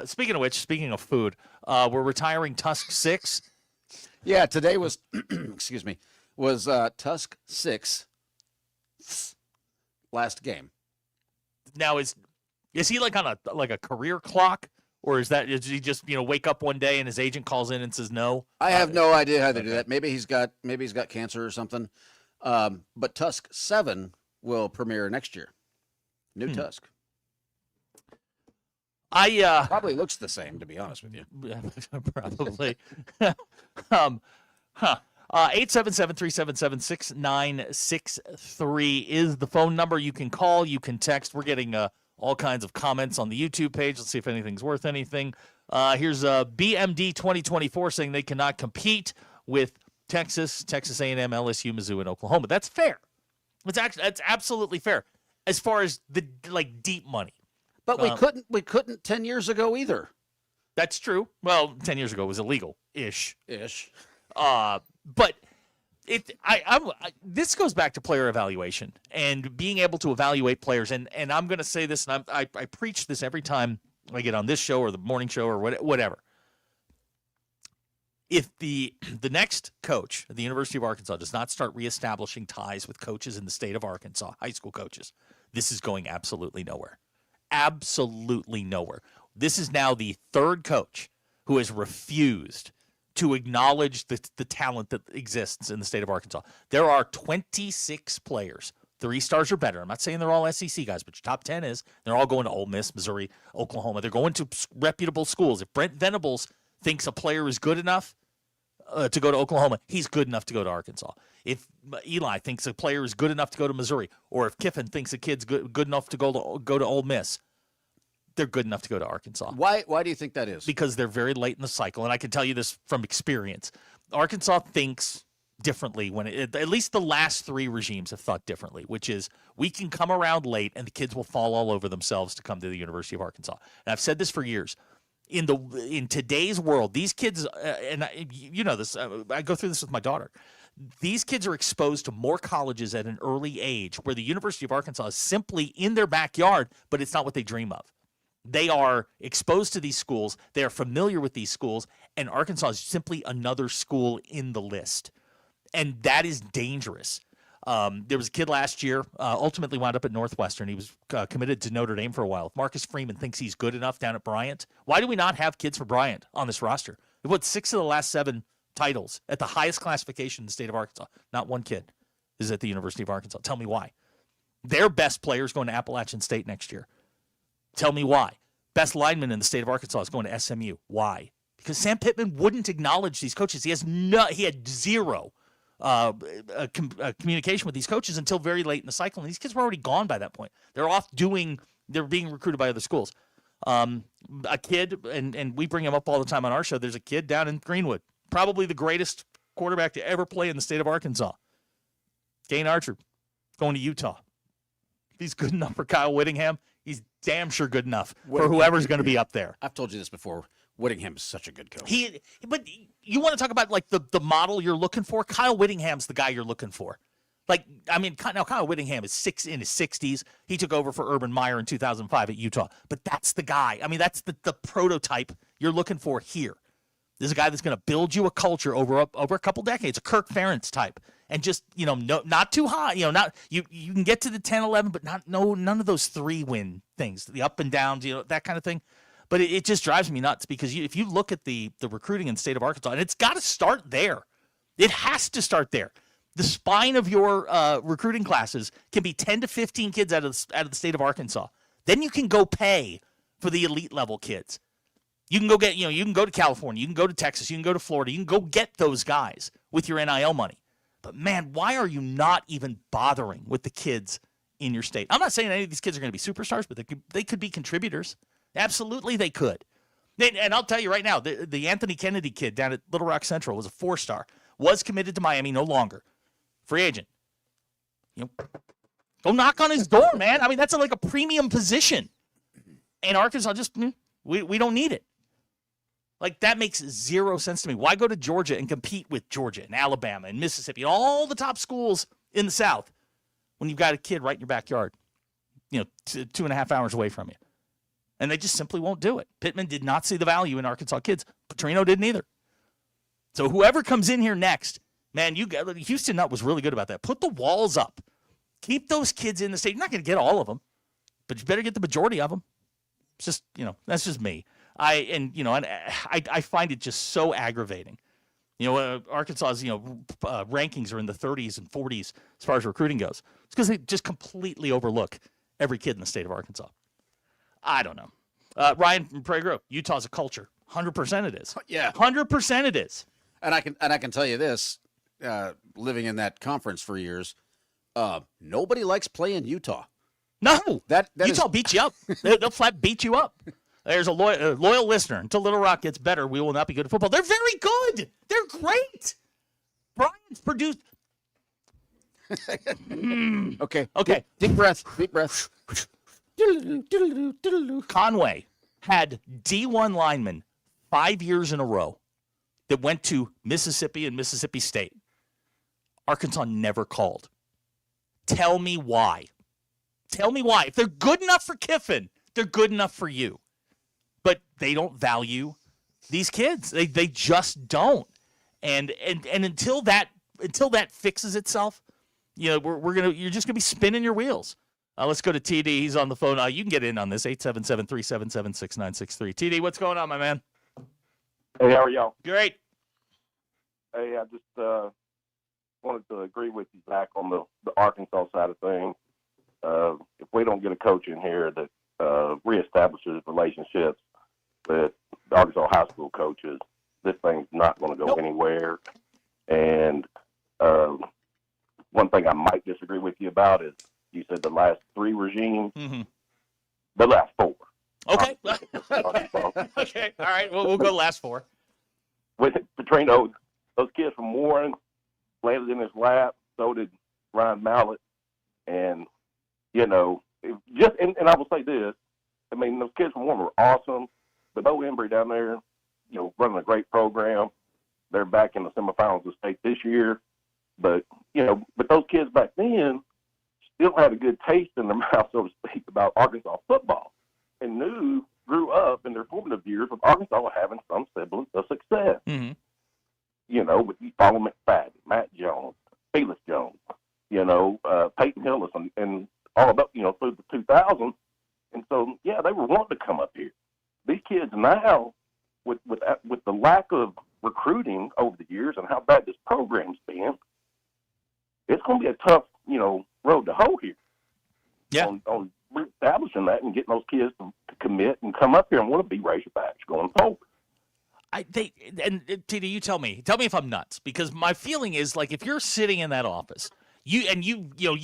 Speaker 7: Speaking of which, speaking of food, we're retiring Tusk 6.
Speaker 8: Yeah, today was, excuse me, was Tusk 6 last game.
Speaker 7: Now is he on a career clock, or is he just wake up one day and his agent calls in and says no?
Speaker 8: I have no idea how they do that. Maybe he's got cancer or something. But Tusk 7 will premiere next year. New Tusk. Probably looks the same, to be honest with you.
Speaker 7: Probably. 877-377-6963 is the phone number. You can call, you can text. We're getting all kinds of comments on the YouTube page. Let's see if anything's worth anything. Here's BMD 2024 saying they cannot compete with Texas A&M, LSU, Mizzou, and Oklahoma. That's fair. That's absolutely fair as far as the deep money.
Speaker 8: But we couldn't 10 years ago either.
Speaker 7: That's true. Well, 10 years ago it was illegal-ish. But this goes back to player evaluation and being able to evaluate players. And I'm going to say this, and I preach this every time I get on this show or the morning show or whatever. If the next coach at the University of Arkansas does not start reestablishing ties with coaches in the state of Arkansas, high school coaches, this is going absolutely nowhere. Absolutely nowhere. This is now the third coach who has refused to acknowledge the talent that exists in the state of Arkansas. There are 26 players. 3 stars or better. I'm not saying they're all SEC guys, but your top 10 is. They're all going to Ole Miss, Missouri, Oklahoma. They're going to reputable schools. If Brent Venables thinks a player is good enough to go to Oklahoma, he's good enough to go to Arkansas. If Eli thinks a player is good enough to go to Missouri, or if Kiffin thinks a kid's good enough to go to Ole Miss, they're good enough to go to Arkansas.
Speaker 8: Why do you think that is?
Speaker 7: Because they're very late in the cycle, and I can tell you this from experience. Arkansas thinks differently at least the last 3 regimes have thought differently, which is we can come around late and the kids will fall all over themselves to come to the University of Arkansas. And I've said this for years. In today's world, these kids, you know this, I go through this with my daughter. These kids are exposed to more colleges at an early age where the University of Arkansas is simply in their backyard, but it's not what they dream of. They are exposed to these schools. They are familiar with these schools, and Arkansas is simply another school in the list. And that is dangerous. There was a kid last year, ultimately wound up at Northwestern. He was committed to Notre Dame for a while. If Marcus Freeman thinks he's good enough down at Bryant, why do we not have kids for Bryant on this roster? We've won 6 of the last 7 titles at the highest classification in the state of Arkansas. Not one kid is at the University of Arkansas. Tell me why. Their best player is going to Appalachian State next year. Tell me why. Best lineman in the state of Arkansas is going to SMU. Why? Because Sam Pittman wouldn't acknowledge these coaches. He had zero communication with these coaches until very late in the cycle, and these kids were already gone by that point. They're being recruited by other schools. A kid, and we bring him up all the time on our show, there's a kid down in Greenwood, probably the greatest quarterback to ever play in the state of Arkansas. Kane Archer, going to Utah. If he's good enough for Kyle Whittingham, he's damn sure good enough for whoever's going to be up there.
Speaker 8: I've told you this before. Whittingham is such a good coach.
Speaker 7: But you want to talk about like the model you're looking for? Kyle Whittingham's the guy you're looking for. Now Kyle Whittingham is in his 60s. He took over for Urban Meyer in 2005 at Utah. But that's the guy. I mean, that's the prototype you're looking for here. This is a guy that's going to build you a culture over a couple decades, a Kirk Ferentz type. And just, not too high. You can get to the 10, 11, but none of those 3-win things, the up and downs, that kind of thing. But it just drives me nuts because if you look at the recruiting in the state of Arkansas, and it's got to start there. It has to start there. The spine of your recruiting classes can be 10 to 15 kids out of the state of Arkansas. Then you can go pay for the elite level kids. You can go get, you can go to California, you can go to Texas, you can go to Florida, you can go get those guys with your NIL money. But man, why are you not even bothering with the kids in your state? I'm not saying any of these kids are going to be superstars, but they could be contributors. Absolutely, they could. And I'll tell you right now, the Anthony Kennedy kid down at Little Rock Central was a 4-star, was committed to Miami, no longer. Free agent. Go knock on his door, man. I mean, that's like a premium position. And Arkansas we don't need it. Like, that makes zero sense to me. Why go to Georgia and compete with Georgia and Alabama and Mississippi and all the top schools in the South when you've got a kid right in your backyard, 2.5 hours away from you? And they just simply won't do it. Pittman did not see the value in Arkansas kids. Petrino didn't either. So whoever comes in here next, man, Houston Nutt was really good about that. Put the walls up. Keep those kids in the state. You're not going to get all of them, but you better get the majority of them. It's just, that's just me. I find it just so aggravating. Arkansas's, rankings are in the 30s and 40s as far as recruiting goes. It's because they just completely overlook every kid in the state of Arkansas. I don't know. Ryan from Prairie Grove, Utah's a culture. 100% it is.
Speaker 8: Yeah.
Speaker 7: 100% it is.
Speaker 8: And I can tell you this, living in that conference for years, nobody likes playing Utah.
Speaker 7: No. That Utah beats you up. They'll flat beat you up. There's a loyal listener. Until Little Rock gets better, we will not be good at football. They're very good. They're great. Brian's produced.
Speaker 8: Okay. Deep breath.
Speaker 7: Conway had D1 linemen 5 years in a row that went to Mississippi and Mississippi State. Arkansas never called. Tell me why. Tell me why. If they're good enough for Kiffin, they're good enough for you. But they don't value these kids. They just don't. And until that fixes itself, you're just gonna be spinning your wheels. Let's go to TD. He's on the phone. You can get in on this 877-377-6963. TD, what's going on, my man?
Speaker 9: Hey, how are y'all?
Speaker 7: Great.
Speaker 9: Hey, I just wanted to agree with you, Zach, on the Arkansas side of things. If we don't get a coach in here that reestablishes relationships with the Arkansas high school coaches, this thing's not going to go anywhere. And one thing I might disagree with you about is you said the last three regimes, the last four.
Speaker 7: Okay. Okay. All right. We'll go last four.
Speaker 9: With Petrino, those kids from Warren landed in his lap. So did Ryan Mallett. And, and I will say this. I mean, those kids from Warren were awesome. But Bo Embry down there, running a great program. They're back in the semifinals of state this year. But those kids back then still had a good taste in their mouth, so to speak, about Arkansas football and grew up in their formative years with Arkansas having some semblance of success.
Speaker 7: Mm-hmm.
Speaker 9: With Follow McFadden, Matt Jones, Felix Jones, Peyton Hillis, and all about, through the 2000s. And so, they were wanting to come up here. These kids now, with the lack of recruiting over the years and how bad this program's been, it's going to be a tough, road to hoe here.
Speaker 7: Yeah.
Speaker 9: On reestablishing that and getting those kids to commit and come up here and want to be Razorbacks going forward.
Speaker 7: TD, you tell me if I'm nuts, because my feeling is like if you're sitting in that office, you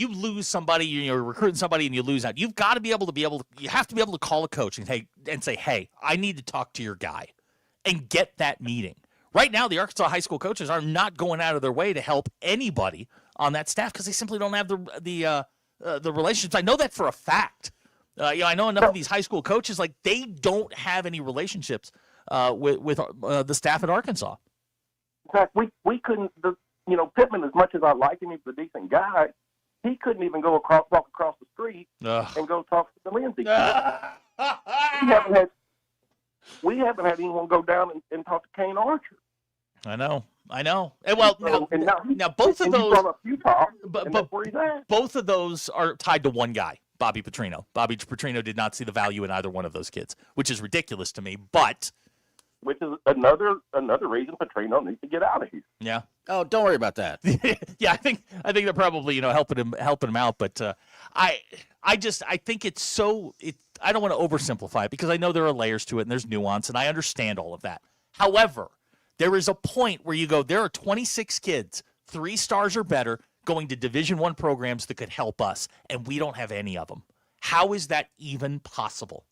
Speaker 7: lose somebody, you're recruiting somebody and you lose out. You've got to be able to you have to be able to call a coach and say, hey, I need to talk to your guy and get that meeting. Right now, the Arkansas high school coaches are not going out of their way to help anybody on that staff because they simply don't have the relationships. I know that for a fact. I know enough of these high school coaches, like they don't have any relationships with the staff at Arkansas.
Speaker 9: In fact, we couldn't. Pittman, as much as I like him, he's a decent guy. He couldn't even walk across the street and go talk to the Lindsay. We haven't had anyone go down and talk to Kane Archer.
Speaker 7: I know. And well, now both of those, both of those are tied to one guy, Bobby Petrino. Bobby Petrino did not see the value in either one of those kids, which is ridiculous to me. But
Speaker 9: which is another reason Petrino needs to get out of here.
Speaker 7: Yeah.
Speaker 8: Oh, don't worry about that.
Speaker 7: Yeah, I think they're probably helping him out, but I think it's so. I don't want to oversimplify it because I know there are layers to it and there's nuance and I understand all of that. However, there is a point where you go, there are 26 kids, 3 stars or better, going to Division I programs that could help us, and we don't have any of them. How is that even possible?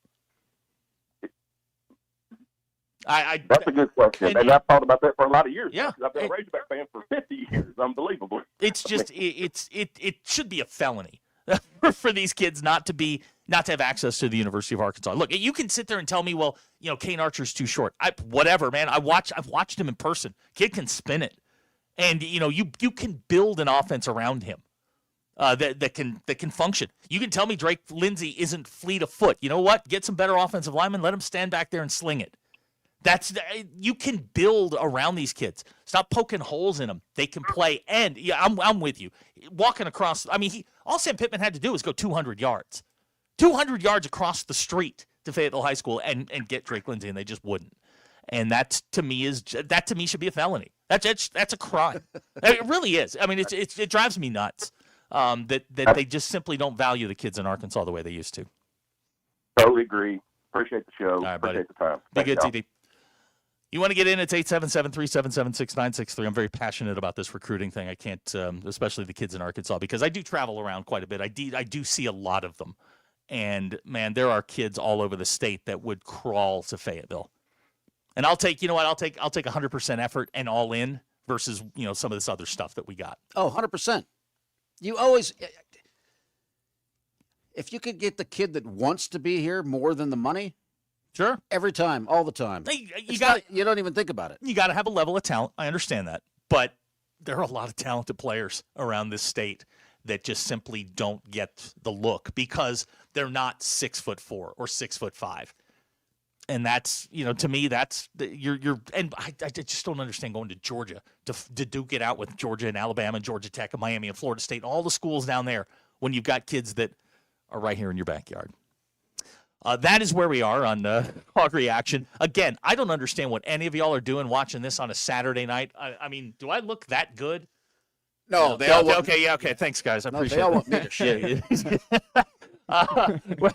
Speaker 9: That's a good question, and I've thought about that for a lot of years.
Speaker 7: Yeah,
Speaker 9: I've been a Razorback fan for 50 years. Unbelievable.
Speaker 7: It's just it should be a felony for these kids not to have access to the University of Arkansas. Look, you can sit there and tell me, well, Kane Archer's too short. Whatever, man. I've watched him in person. Kid can spin it, and you can build an offense around him that can function. You can tell me Drake Lindsay isn't fleet of foot. You know what? Get some better offensive linemen. Let him stand back there and sling it. You can build around these kids. Stop poking holes in them. They can play. And I'm with you. Walking across, all Sam Pittman had to do was go 200 yards. 200 yards across the street to Fayetteville High School and get Drake Lindsay, and they just wouldn't. And that to me should be a felony. That's a crime. It really is. It drives me nuts that they just simply don't value the kids in Arkansas the way they used to.
Speaker 9: Totally agree. Appreciate the show.
Speaker 7: All right, buddy.
Speaker 9: Appreciate the time.
Speaker 7: Be good, TD. You want to get in? It's 877-377-6963. I'm very passionate about this recruiting thing. I can't, especially the kids in Arkansas, because I do travel around quite a bit. I do see a lot of them. And, man, there are kids all over the state that would crawl to Fayetteville. And I'll take 100% effort and all in versus, some of this other stuff that we got.
Speaker 8: Oh, 100%. You always if you could get the kid that wants to be here more than the money,
Speaker 7: sure,
Speaker 8: every time, all the time. You don't even think about it.
Speaker 7: You got to have a level of talent. I understand that, but there are a lot of talented players around this state that just simply don't get the look because they're not 6'4" or 6'5". And that's, to me, that's you're and I just don't understand going to Georgia to duke it out with Georgia and Alabama and Georgia Tech and Miami and Florida State and all the schools down there when you've got kids that are right here in your backyard. That is where we are on Hog Reaction. Again, I don't understand what any of y'all are doing watching this on a Saturday night. I mean, do I look that good?
Speaker 8: No, they all
Speaker 7: okay. Thanks, guys. I appreciate it.
Speaker 8: They all want me to shit.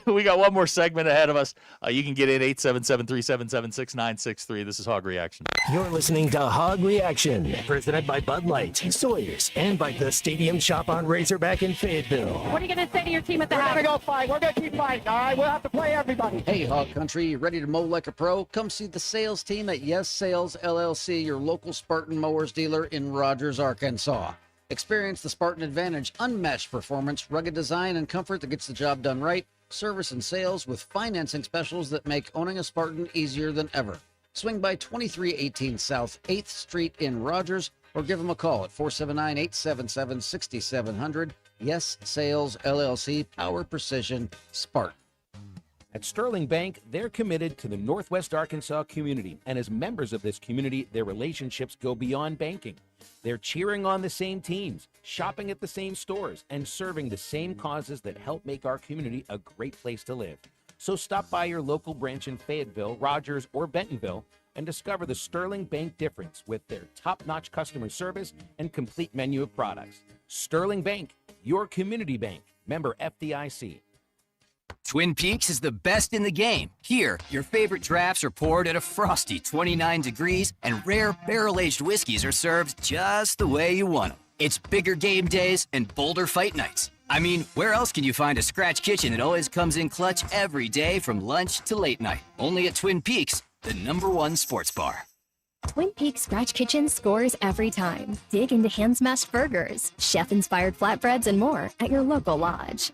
Speaker 7: We got one more segment ahead of us. You can get in 877-377-6963. This is Hog Reaction.
Speaker 3: You're listening to Hog Reaction, presented by Bud Light, Sawyer's, and by the Stadium Shop on Razorback in Fayetteville.
Speaker 11: What are you going to say to your team at the house?
Speaker 10: We're going to go fight. We're going to keep fighting, all right? We'll have to play everybody.
Speaker 8: Hey, Hog Country, you ready to mow like a pro? Come see the sales team at Yes Sales LLC, your local Spartan mowers dealer in Rogers, Arkansas. Experience the Spartan Advantage, unmatched performance, rugged design, and comfort that gets the job done right. Service and sales with financing specials that make owning a Spartan easier than ever. Swing by 2318 South 8th Street in Rogers or give them a call at 479-877-6700. Yes Sales LLC, Power Precision Spartan.
Speaker 12: At Sterling Bank, they're committed to the Northwest Arkansas community, and as members of this community, their relationships go beyond banking. They're cheering on the same teams, shopping at the same stores, and serving the same causes that help make our community a great place to live. So stop by your local branch in Fayetteville, Rogers, or Bentonville and discover the Sterling Bank difference with their top-notch customer service and complete menu of products. Sterling Bank, your community bank. Member FDIC.
Speaker 14: Twin Peaks is the best in the game. Here, your favorite drafts are poured at a frosty 29 degrees, and rare barrel-aged whiskeys are served just the way you want them. It's bigger game days and bolder fight nights. I mean, where else can you find a scratch kitchen that always comes in clutch every day from lunch to late night? Only at Twin Peaks, the #1 sports bar.
Speaker 28: Twin Peaks Scratch Kitchen scores every time. Dig into hand-smashed burgers, chef-inspired flatbreads, and more at your local lodge.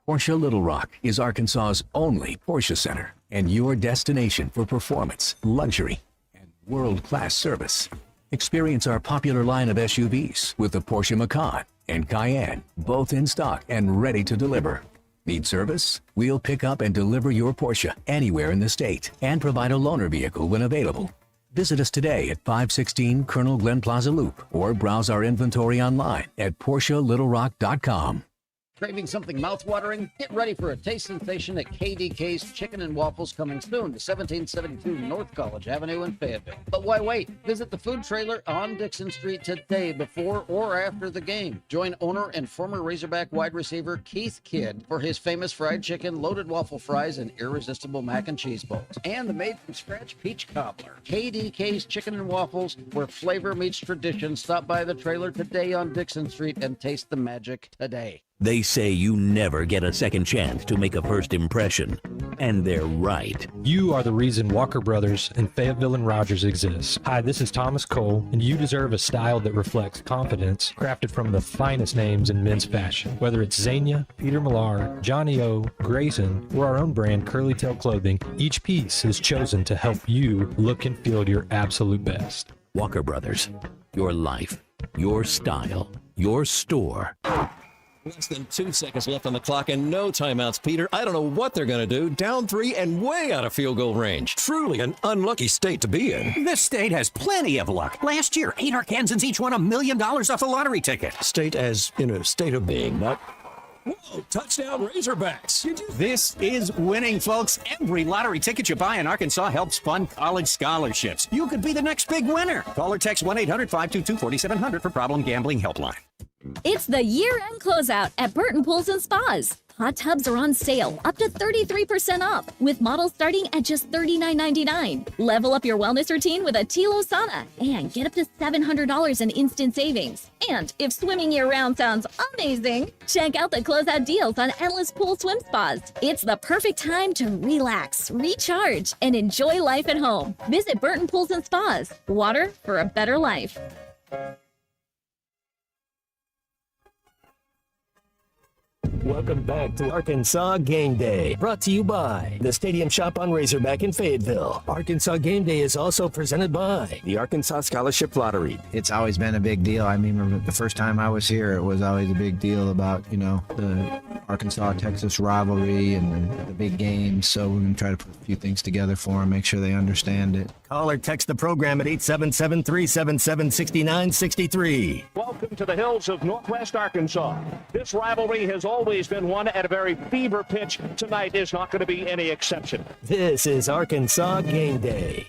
Speaker 26: Porsche Little Rock is Arkansas's only Porsche center and your destination for performance, luxury, and world-class service. Experience our popular line of SUVs with the Porsche Macan and Cayenne, both in stock and ready to deliver. Need service? We'll pick up and deliver your Porsche anywhere in the state and provide a loaner vehicle when available. Visit us today at 516 Colonel Glenn Plaza Loop or browse our inventory online at PorscheLittleRock.com.
Speaker 8: Craving something mouth-watering? Get ready for a taste sensation at KDK's Chicken and Waffles coming soon to 1772 North College Avenue in Fayetteville. But why wait? Visit the food trailer on Dixon Street today before or after the game. Join owner and former Razorback wide receiver Keith Kidd for his famous fried chicken, loaded waffle fries, and irresistible mac and cheese bowls. And the made-from-scratch peach cobbler. KDK's Chicken and Waffles, where flavor meets tradition. Stop by the trailer today on Dixon Street and taste the magic today.
Speaker 17: They say you never get a second chance to make a first impression. And they're right.
Speaker 18: You are the reason Walker Brothers and Fayetteville and Rogers exists. Hi, this is Thomas Cole, and you deserve a style that reflects confidence, crafted from the finest names in men's fashion. Whether it's Zania, Peter Millar, Johnny O, Grayson, or our own brand, Curly Tail Clothing, each piece is chosen to help you look and feel your absolute best.
Speaker 17: Walker Brothers, your life, your style, your store.
Speaker 19: Less than 2 seconds left on the clock and no timeouts, Peter. I don't know what they're going to do. Down 3 and way out of field goal range. Truly an unlucky state to be in.
Speaker 20: This state has plenty of luck. Last year, 8 Arkansans each won $1 million off a lottery ticket.
Speaker 19: State as in a state of being, not... Whoa, touchdown Razorbacks.
Speaker 20: This is winning, folks. Every lottery ticket you buy in Arkansas helps fund college scholarships. You could be the next big winner. Call or text 1-800-522-4700 for Problem Gambling Helpline.
Speaker 28: It's the year-end closeout at Burton Pools and Spas. Hot tubs are on sale, up to 33% off, with models starting at just $39.99. Level up your wellness routine with a Tilo sauna and get up to $700 in instant savings. And if swimming year-round sounds amazing, check out the closeout deals on endless pool swim spas. It's the perfect time to relax, recharge, and enjoy life at home. Visit Burton Pools and Spas. Water for a better life.
Speaker 3: Welcome back to Arkansas Game Day, brought to you by the Stadium Shop on Razorback in Fayetteville. Arkansas Game Day is also presented by the Arkansas Scholarship Lottery.
Speaker 10: It's always been a big deal. I remember the first time I was here, it was always a big deal about, the Arkansas-Texas rivalry and the big games. So we're going to try to put a few things together for them, make sure they understand it.
Speaker 3: Call or text the program at 877-377-6963.
Speaker 16: Welcome to the hills of Northwest Arkansas. This rivalry has always been won at a very fever pitch. Tonight is not going to be any exception.
Speaker 3: This is Arkansas Game Day.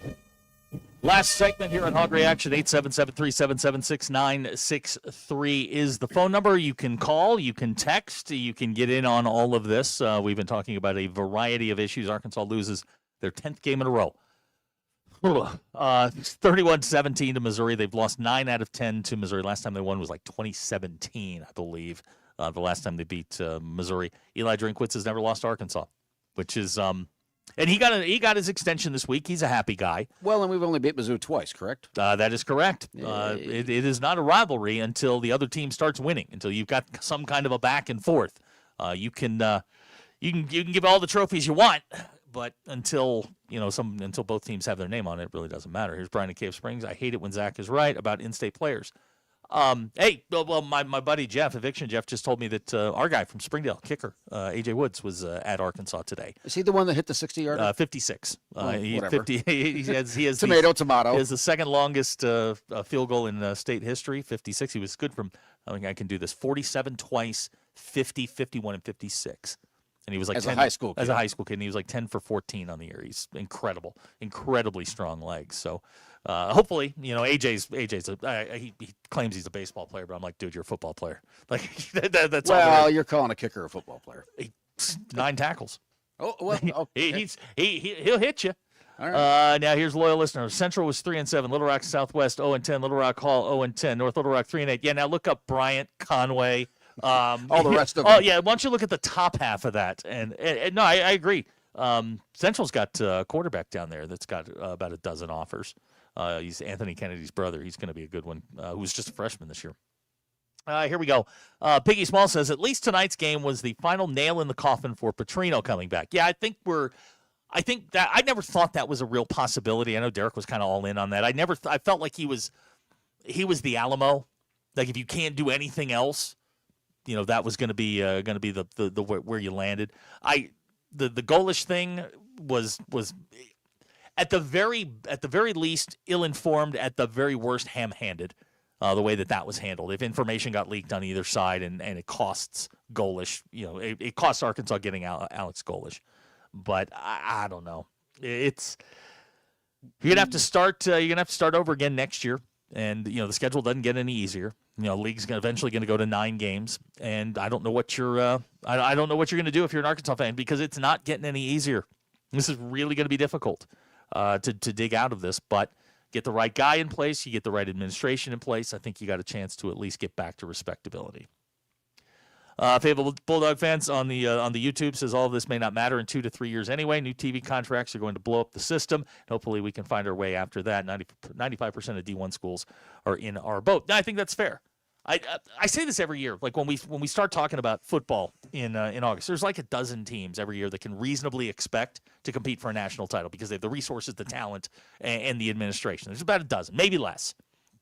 Speaker 7: Last segment here on Hog Reaction, 877-377-6963 is the phone number. You can call, you can text, you can get in on all of this. We've been talking about a variety of issues. Arkansas loses their 10th game in a row. 31-17 to Missouri. They've lost 9 out of 10 to Missouri. Last time they won was like 2017, I believe. The last time they beat Missouri. Eli Drinkwitz has never lost to Arkansas, which is and he got his extension this week. He's a happy guy.
Speaker 8: Well, and we've only beat Mizzou twice, correct?
Speaker 7: That is correct. It is not a rivalry until the other team starts winning. Until you've got some kind of a back and forth. You can give all the trophies you want, but until both teams have their name on it, it really doesn't matter. Here's Brian in Cave Springs. I hate it when Zach is right about in-state players. My buddy Jeff, Eviction Jeff, just told me that our guy from Springdale, kicker, AJ Woods, was at Arkansas today.
Speaker 8: Is he the one that hit the 60-yarder?
Speaker 7: 56.
Speaker 8: Whatever.
Speaker 7: He has
Speaker 8: tomato.
Speaker 7: He has the second longest field goal in state history, 56. He was good from, I think I can do this, 47 twice, 50, 51, and 56. And he was like
Speaker 8: as a high school kid.
Speaker 7: And he was like 10 for 14 on the year. He's incredible, incredibly strong legs. So hopefully, AJ's he claims he's a baseball player, but I'm like, dude, you're a football player. Like that's
Speaker 8: well, you're calling a kicker a football player.
Speaker 7: 9 tackles.
Speaker 8: Oh well, okay.
Speaker 7: He'll hit you.
Speaker 8: All right.
Speaker 7: Now here's loyal listener. Central was 3-7. Little Rock Southwest 0-10. Little Rock Hall 0-10. North Little Rock 3-8. Yeah. Now look up Bryant, Conway.
Speaker 8: All the rest of them.
Speaker 7: Oh, yeah. Why don't you look at the top half of that? And no, I agree. Central's got a quarterback down there that's got about a dozen offers. He's Anthony Kennedy's brother. He's going to be a good one, who was just a freshman this year. Here we go. Piggy Small says, at least tonight's game was the final nail in the coffin for Petrino coming back. Yeah, I think that I never thought that was a real possibility. I know Derek was kind of all in on that. I felt like he was the Alamo. Like if you can't do anything else, that was going to be the where you landed. The goalish thing was at the very least ill-informed, at the very worst ham-handed, the way that was handled. If information got leaked on either side and it costs goalish, it costs Arkansas getting Alex Goalish. But I don't know. You're gonna have to start. You're gonna have to start over again next year, and the schedule doesn't get any easier. League's eventually going to go to 9 games, and I don't know what you're. I don't know what you're going to do if you're an Arkansas fan, because it's not getting any easier. This is really going to be difficult to dig out of this. But get the right guy in place, you get the right administration in place. I think you got a chance to at least get back to respectability. Faithful Bulldog fans on the YouTube says all of this may not matter in 2 to 3 years anyway. New TV contracts are going to blow up the system. Hopefully we can find our way after that. 95% of D1 schools are in our boat. Now, I think that's fair. I say this every year. Like when we start talking about football in August, there's like a dozen teams every year that can reasonably expect to compete for a national title because they have the resources, the talent, and the administration. There's about a dozen, maybe less.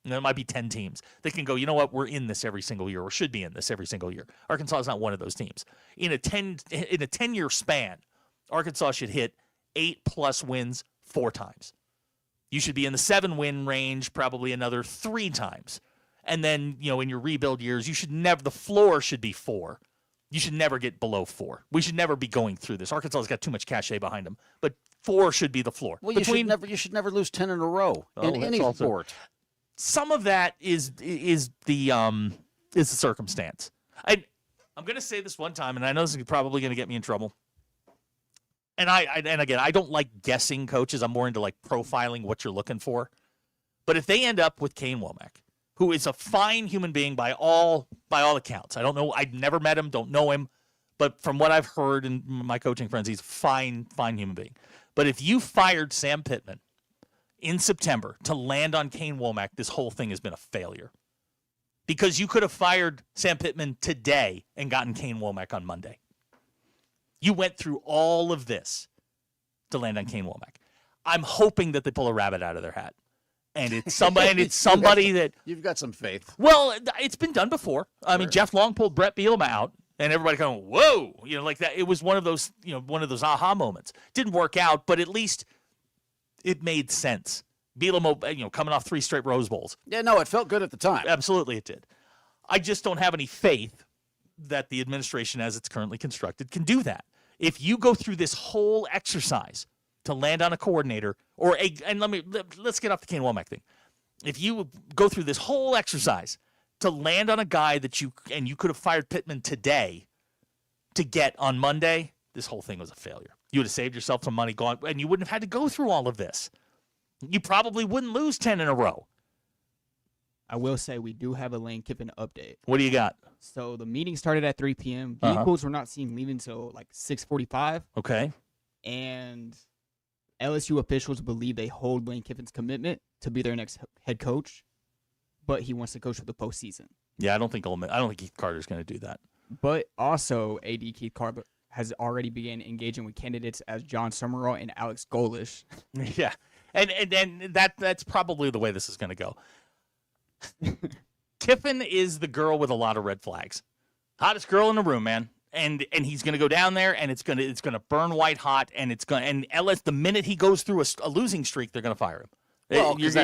Speaker 7: There might be 10 teams that can go, you know what, we're in this every single year, or should be in this every single year. Arkansas is not one of those teams. In a 10-year span, Arkansas should hit 8+ wins 4 times. You should be in the 7-win range probably another 3 times. And then, in your rebuild years, the floor should be 4. You should never get below 4. We should never be going through this. Arkansas has got too much cachet behind them, but 4 should be the floor.
Speaker 8: Well, you should never lose 10 in a row in any sport.
Speaker 7: Some of that is the circumstance. I'm going to say this one time, and I know this is probably going to get me in trouble. And again, I don't like guessing coaches. I'm more into like profiling what you're looking for. But if they end up with Kane Womack, who is a fine human being by all accounts, I don't know, I've never met him, don't know him, but from what I've heard in my coaching friends, he's a fine human being. But if you fired Sam Pittman in September to land on Kane Womack, this whole thing has been a failure. because you could have fired Sam Pittman today and gotten Kane Womack on Monday. You went through all of this to land on Kane Womack. I'm hoping that they pull a rabbit out of their hat, and it's somebody that
Speaker 8: you've got some faith.
Speaker 7: Well, it's been done before. I mean, Jeff Long pulled Brett Bielema out, and everybody kind of whoa, like that. It was one of those, one of those aha moments. Didn't work out, but at least it made sense. Bielema, coming off 3 straight Rose Bowls.
Speaker 8: Yeah, no, it felt good at the time.
Speaker 7: Absolutely, it did. I just don't have any faith that the administration, as it's currently constructed, can do that. If you go through this whole exercise to land on a coordinator let's get off the Kane Womack thing. If you go through this whole exercise to land on a guy that you could have fired Pittman today to get on Monday, this whole thing was a failure. You would have saved yourself some money going, and you wouldn't have had to go through all of this. You probably wouldn't lose 10 in a row.
Speaker 2: I will say we do have a Lane Kiffin update.
Speaker 7: What do you got?
Speaker 2: So the meeting started at 3 p.m. Vehicles were not seen leaving until like 6:45.
Speaker 7: Okay.
Speaker 2: And LSU officials believe they hold Lane Kiffin's commitment to be their next head coach, but he wants to coach for the postseason.
Speaker 7: Yeah, I don't think Keith Carter's going to do that.
Speaker 2: But also, AD Keith Carter has already began engaging with candidates as John Summerall and Alex Golesh.
Speaker 7: Yeah, and that's probably the way this is going to go. Kiffin is the girl with a lot of red flags. Hottest girl in the room, man. And he's going to go down there, and it's going to burn white hot, and LS, the minute he goes through a losing streak, they're going to fire him.
Speaker 8: Well, because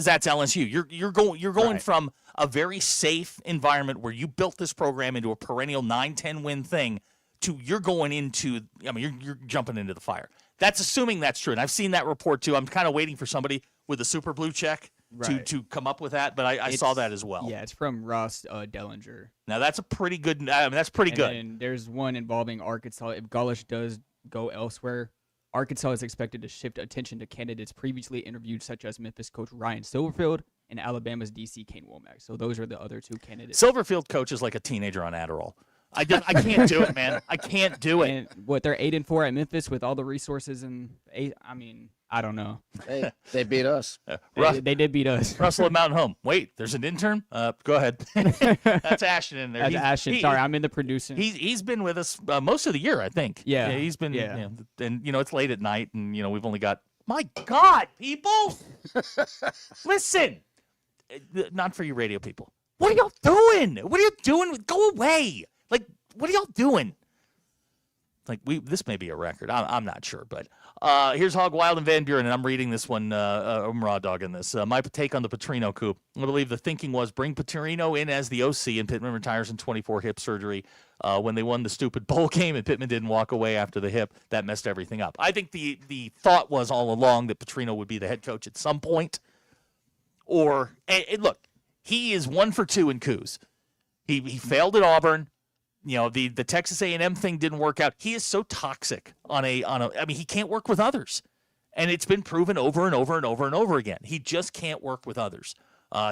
Speaker 7: that's LSU. You're going
Speaker 2: Right.
Speaker 7: from a very safe environment where you built this program into a perennial 9-10 win thing to you're jumping into the fire. That's assuming that's true, and I've seen that report too. I'm kind of waiting for somebody with a super blue check to come up with that, but I saw that as well.
Speaker 2: Yeah, it's from Ross Dellinger.
Speaker 7: Now that's a pretty good. That's pretty good.
Speaker 2: And there's one involving Arkansas. If Golesh does go elsewhere, Arkansas is expected to shift attention to candidates previously interviewed, such as Memphis coach Ryan Silverfield and Alabama's DC Kane Womack. So those are the other 2 candidates.
Speaker 7: Silverfield coach is like a teenager on Adderall. I can't do it, man. I can't do it.
Speaker 2: And what, they're 8-4 at Memphis with all the resources and I don't know.
Speaker 8: They beat us.
Speaker 2: They did beat us.
Speaker 7: Russell at Mountain Home. Wait, there's an intern? Go ahead. That's Ashton in there.
Speaker 2: That's Ashton. Sorry, I'm in the producing.
Speaker 7: He's been with us most of the year, I think.
Speaker 2: Yeah.
Speaker 7: He's been.
Speaker 2: Yeah.
Speaker 7: And it's late at night, and we've only got. My God, people! Listen, not for you radio people. What are y'all doing? What are you doing? Go away! Like, what are y'all doing? Like this may be a record. I'm not sure, but here's Hog Wild and Van Buren, and I'm reading this one. I'm raw dogging this. My take on the Petrino coup. I believe the thinking was bring Petrino in as the OC, and Pittman retires in 24 hip surgery. When they won the stupid bowl game, and Pittman didn't walk away after the hip, that messed everything up. I think the thought was all along that Petrino would be the head coach at some point. And look, he is 1 for 2 in coups. He failed at Auburn. The Texas A&M thing didn't work out. He is so toxic I mean, he can't work with others. And it's been proven over and over and over and over again. He just can't work with others.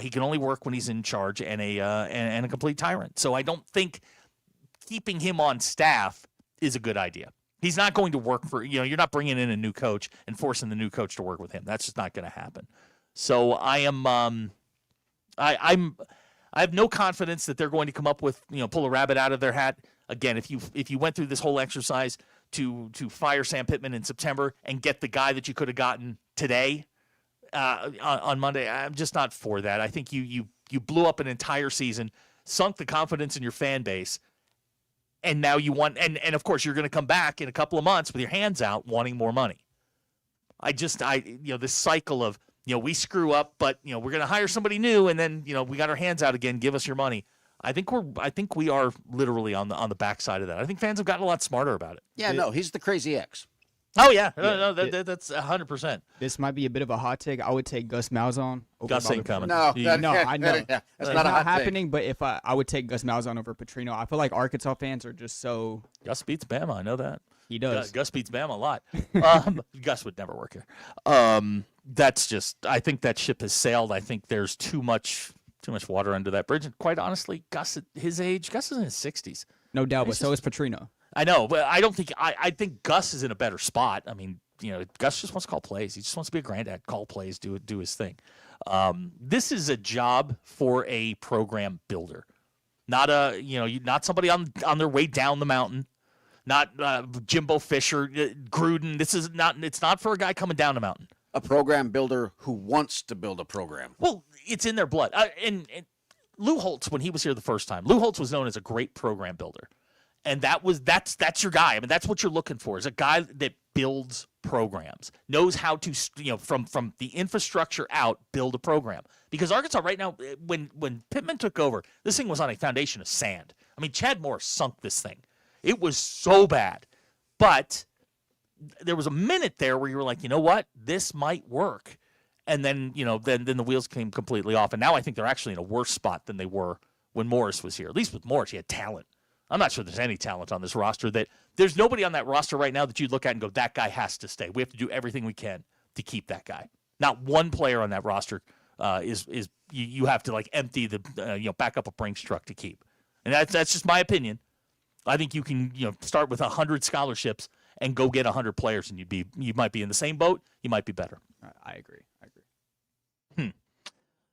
Speaker 7: He can only work when he's in charge and a complete tyrant. So I don't think keeping him on staff is a good idea. He's not going to work for, you're not bringing in a new coach and forcing the new coach to work with him. That's just not going to happen. So I have no confidence that they're going to come up with, pull a rabbit out of their hat. Again, if you went through this whole exercise to fire Sam Pittman in September and get the guy that you could have gotten today on Monday, I'm just not for that. I think you blew up an entire season, sunk the confidence in your fan base, and now you want and of course you're going to come back in a couple of months with your hands out wanting more money. This cycle of we screw up, but we're going to hire somebody new, and then we got our hands out again. Give us your money. I think we are literally on the backside of that. I think fans have gotten a lot smarter about it.
Speaker 8: Yeah, no, he's the crazy ex.
Speaker 7: Oh yeah, that's 100%.
Speaker 2: This might be a bit of a hot take. I would take Gus Malzahn over
Speaker 7: Gus ain't coming.
Speaker 8: No,
Speaker 2: I know.
Speaker 8: That's
Speaker 2: It's
Speaker 8: not a hot
Speaker 2: happening.
Speaker 8: take.
Speaker 2: But if I would take Gus Malzahn over Petrino. I feel like Arkansas fans are just so.
Speaker 7: Gus beats Bama. I know that.
Speaker 2: He does.
Speaker 7: Gus beats Bama a lot. Gus would never work here. That's just. I think that ship has sailed. I think there's too much water under that bridge. And quite honestly, Gus at his age, Gus is in his 60s.
Speaker 2: No doubt, but so is Petrino.
Speaker 7: I know, but I don't think. I think Gus is in a better spot. I mean, Gus just wants to call plays. He just wants to be a granddad, call plays, do his thing. This is a job for a program builder, not not somebody on their way down the mountain, not Jimbo Fisher, Gruden. It's not for a guy coming down the mountain.
Speaker 8: A program builder who wants to build a program.
Speaker 7: Well, it's in their blood. And Lou Holtz, when he was here the first time, Lou Holtz was known as a great program builder. And that's your guy. I mean, that's what you're looking for, is a guy that builds programs, knows how to, from the infrastructure out, build a program. Because Arkansas right now, when Pittman took over, this thing was on a foundation of sand. I mean, Chad Morris sunk this thing. It was so bad. But there was a minute there where you were like, you know what? This might work. And then, then the wheels came completely off. And now I think they're actually in a worse spot than they were when Morris was here. At least with Morris, he had talent. I'm not sure there's any talent on this roster. There's nobody on that roster right now that you look at and go, that guy has to stay. We have to do everything we can to keep that guy. Not one player on that roster you have to empty the back up a Brinks truck to keep. And that's just my opinion. I think you can start with 100 scholarships and go get 100 players, and you might be in the same boat. You might be better.
Speaker 2: I agree.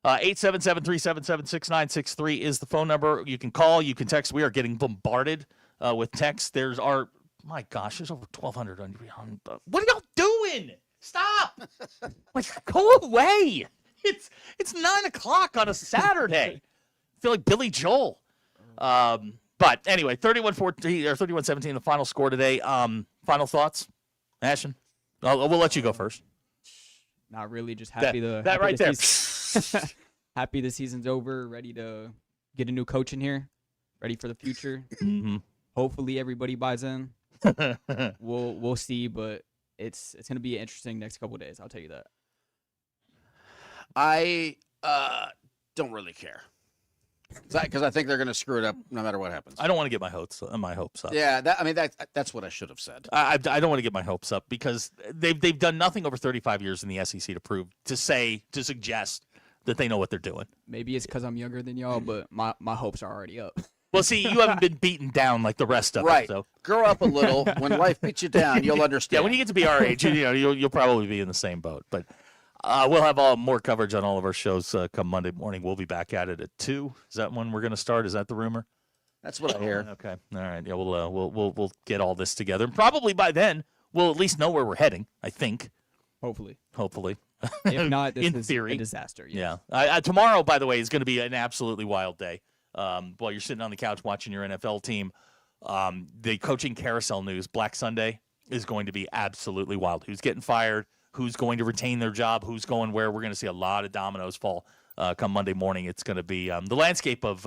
Speaker 7: 877-377-6963 is the phone number. You can call. You can text. We are getting bombarded with texts. There's over 1,200 on. What are y'all doing? Stop! Go away. It's 9:00 on a Saturday. I feel like Billy Joel. But anyway, 31-14 or 31-17, the final score today. Final thoughts, Ashton? We'll let you go first.
Speaker 2: Not really. Just happy
Speaker 7: that right there.
Speaker 2: Happy the season's over. Ready to get a new coach in here. Ready for the future.
Speaker 7: Mm-hmm.
Speaker 2: Hopefully everybody buys in. We'll see, but it's gonna be an interesting next couple of days. I'll tell you that.
Speaker 8: I don't really care because I think they're going to screw it up no matter what happens.
Speaker 7: I don't want to get my hopes up.
Speaker 8: Yeah, that's what I should have said.
Speaker 7: I don't want to get my hopes up because they've done nothing over 35 years in the SEC to suggest that they know what they're doing.
Speaker 2: Maybe it's because I'm younger than y'all, but my hopes are already up.
Speaker 7: Well, see, you haven't been beaten down like the rest of
Speaker 8: right.
Speaker 7: us. So.
Speaker 8: Grow up a little. When life beats you down, you'll understand.
Speaker 7: Yeah, when you get to be our age, you'll probably be in the same boat. But we'll have more coverage on all of our shows come Monday morning. We'll be back at it at 2. Is that when we're going to start? Is that the rumor?
Speaker 8: That's what I hear.
Speaker 7: Okay. All right. Yeah, we'll get all this together. And probably by then, we'll at least know where we're heading, I think.
Speaker 2: Hopefully.
Speaker 7: If
Speaker 2: not, this
Speaker 7: in
Speaker 2: is
Speaker 7: theory.
Speaker 2: a disaster.
Speaker 7: Yes. Yeah. Tomorrow, by the way, is going to be an absolutely wild day. While you're sitting on the couch watching your NFL team, the coaching carousel news, Black Sunday, is going to be absolutely wild. Who's getting fired? Who's going to retain their job? Who's going where? We're going to see a lot of dominoes fall come Monday morning. It's going to be the landscape of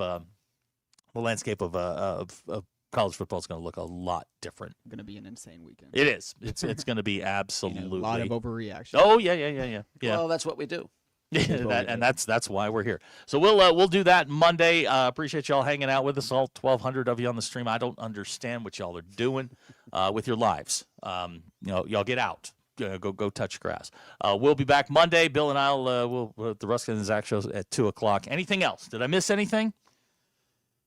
Speaker 7: college football is going to look a lot different.
Speaker 2: Going to be an insane weekend.
Speaker 7: It is. It's going to be absolutely
Speaker 2: a lot of overreaction.
Speaker 7: Oh yeah.
Speaker 8: Well, that's what we do.
Speaker 7: That's why we're here. So we'll do that Monday. Appreciate y'all hanging out with us, all 1,200 of you on the stream. I don't understand what y'all are doing with your lives. Y'all get out. Go touch grass. We'll be back Monday. Bill and I'll the Ruskin and Zach shows at 2:00. Anything else? Did I miss anything?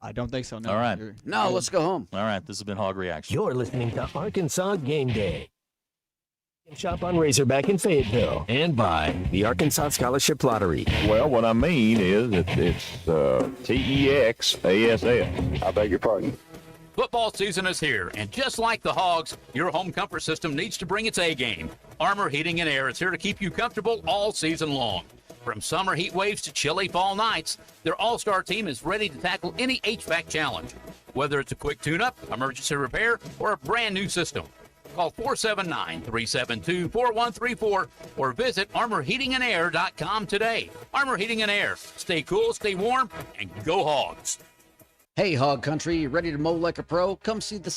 Speaker 2: I don't think so. No.
Speaker 7: All right.
Speaker 8: No, let's go home.
Speaker 7: All right. This has been Hog Reaction.
Speaker 3: You're listening to Arkansas Game Day. Shop on Razorback in Fayetteville. And by the Arkansas Scholarship Lottery.
Speaker 4: Well, what I mean is it's TEXASS. I beg your pardon.
Speaker 5: Football season is here, and just like the Hogs, your home comfort system needs to bring its A game. Armor Heating and Air is here to keep you comfortable all season long. From summer heat waves to chilly fall nights, their all-star team is ready to tackle any HVAC challenge. Whether it's a quick tune-up, emergency repair, or a brand new system. Call 479-372-4134 or visit armorheatingandair.com today. Armor Heating and Air. Stay cool, stay warm, and go Hogs.
Speaker 8: Hey, Hog Country, you ready to mow like a pro? Come see the